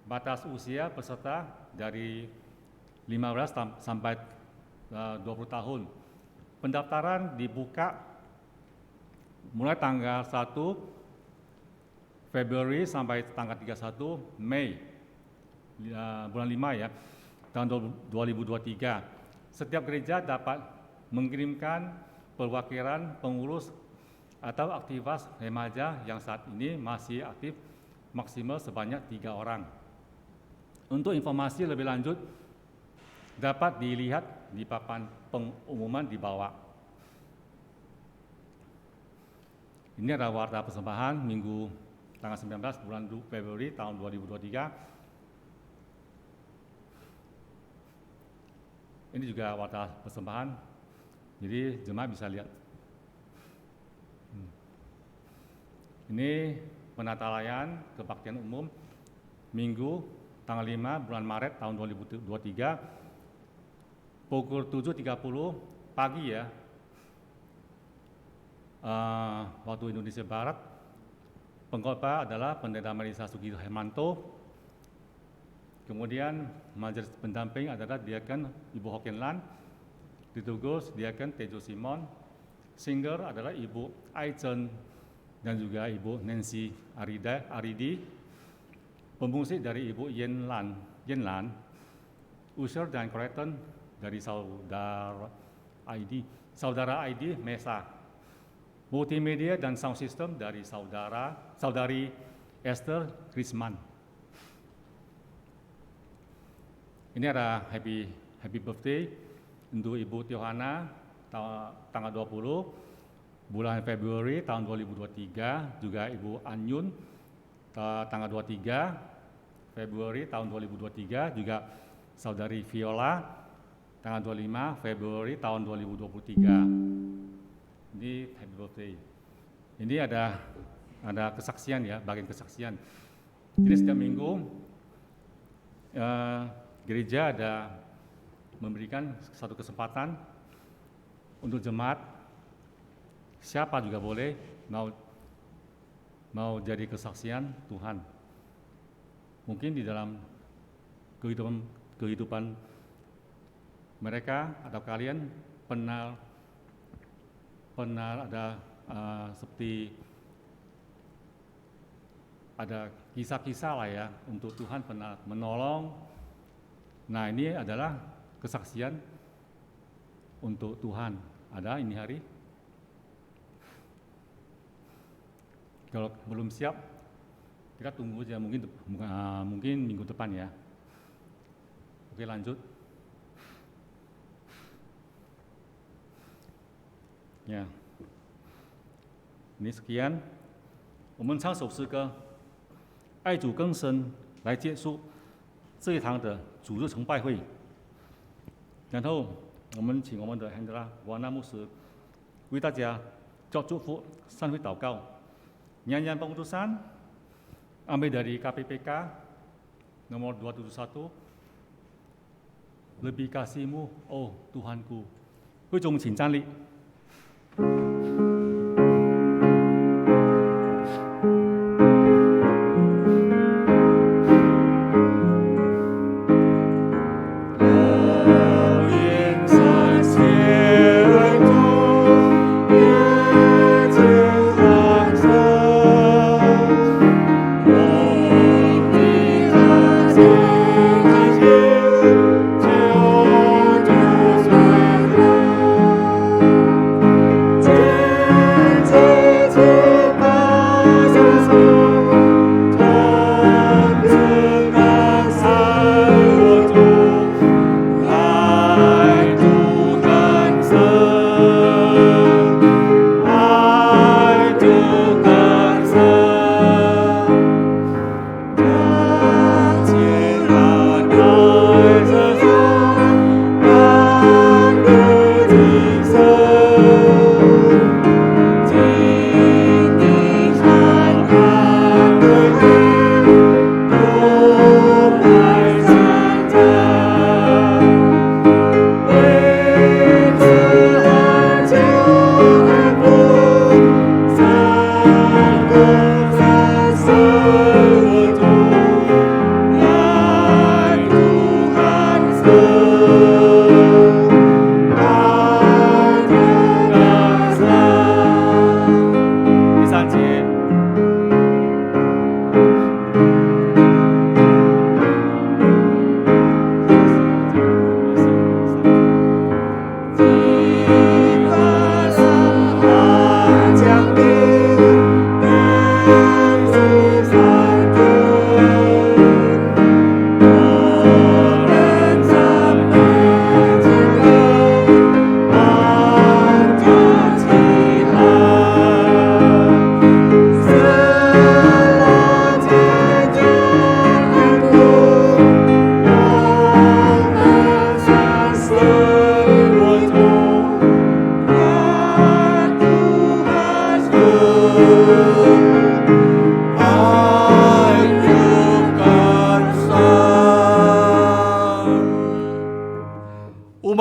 Batas usia peserta dari 15 sampai 20 tahun. Pendaftaran dibuka mulai tanggal 1 Februari sampai tanggal 31 Mei, bulan 5 ya, tahun 2023. Setiap gereja dapat mengirimkan perwakilan pengurus atau aktivis remaja yang saat ini masih aktif maksimal sebanyak 3 orang. Untuk informasi lebih lanjut dapat dilihat di papan pengumuman di bawah. Ini adalah warta persembahan Minggu tanggal 19 bulan Februari tahun 2023. Ini juga warta persembahan, jadi jemaat bisa lihat. Ini penatalayan kebaktian umum Minggu tanggal 5 bulan Maret tahun 2023 pukul 7.30 pagi ya, waktu Indonesia Barat. Pengkhotbah adalah Pendeta Marisa Sugito Hermanto. Kemudian majelis pendamping adalah Diaken Ibu Hoken Lan, Liturgus Diaken Tejo Simon, singer adalah Ibu Aichen dan juga Ibu Nancy Aridi, pemusik dari Ibu Yen Lan, usher dan Kreton dari Saudara ID Mesa, multimedia dan sound system dari Saudari Esther Krisman. Ini ada happy birthday untuk Ibu Tiohana tanggal 20 bulan Februari tahun 2023, juga Ibu Anyun tanggal 23 Februari tahun 2023, juga Saudari Viola tanggal 25 Februari tahun 2023. Ini happy birthday. Ini ada kesaksian ya, bagian kesaksian. Jadi setiap minggu gereja ada memberikan satu kesempatan untuk jemaat, siapa juga boleh mau jadi kesaksian Tuhan. Mungkin di dalam kehidupan mereka atau kalian pernah ada seperti ada kisah-kisah lah ya, untuk Tuhan pernah menolong. Nah, ini adalah kesaksian untuk Tuhan. Ada ini hari? Kalau belum siap, kita tunggu aja, mungkin minggu depan ya. Oke, lanjut. Ya, ini sekian. 我们唱首诗歌，爱主更深，来结束这一堂的主日崇拜会。然后我们请我们的 Hendra 瓦纳牧师为大家做祝福，散会祷告。Nyanyian pengutusan ambil dari KPPK nomor 271. Lebih kasih-Mu, oh Tuhanku. 会众请站立。Lebih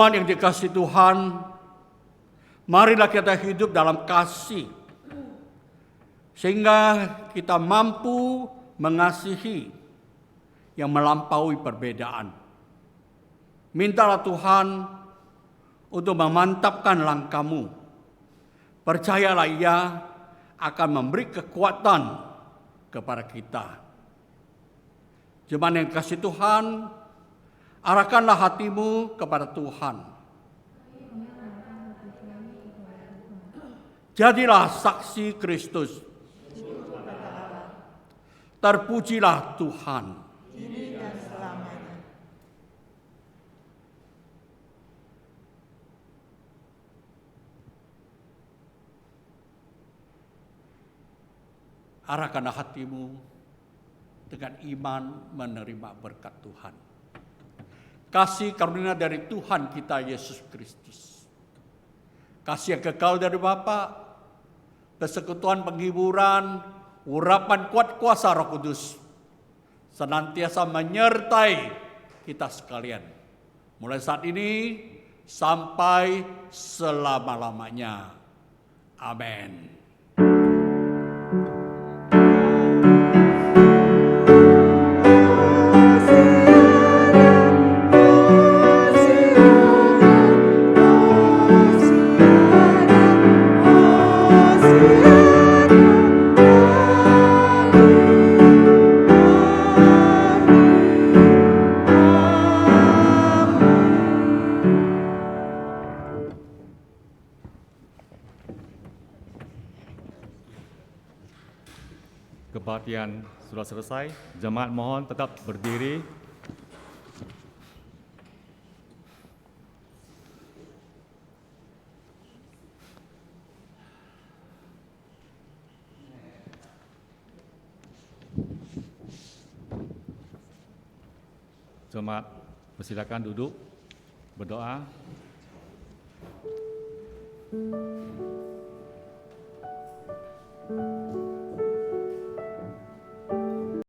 Jemaat yang dikasihi Tuhan, marilah kita hidup dalam kasih, sehingga kita mampu mengasihi yang melampaui perbedaan. Mintalah Tuhan untuk memantapkan langkahmu. Percayalah Ia akan memberi kekuatan kepada kita. Jemaat yang kasih Tuhan, arahkanlah hatimu kepada Tuhan. Jadilah saksi Kristus. Terpujilah Tuhan. Kini dan selamanya. Arahkanlah hatimu dengan iman menerima berkat Tuhan. Kasih karunia dari Tuhan kita Yesus Kristus, kasih yang kekal dari Bapa, persekutuan penghiburan, urapan kuat kuasa Roh Kudus senantiasa menyertai kita sekalian, mulai saat ini sampai selama-lamanya. Amin. Kebaktian sudah selesai. Jemaat mohon tetap berdiri. Jemaat persilakan duduk, berdoa.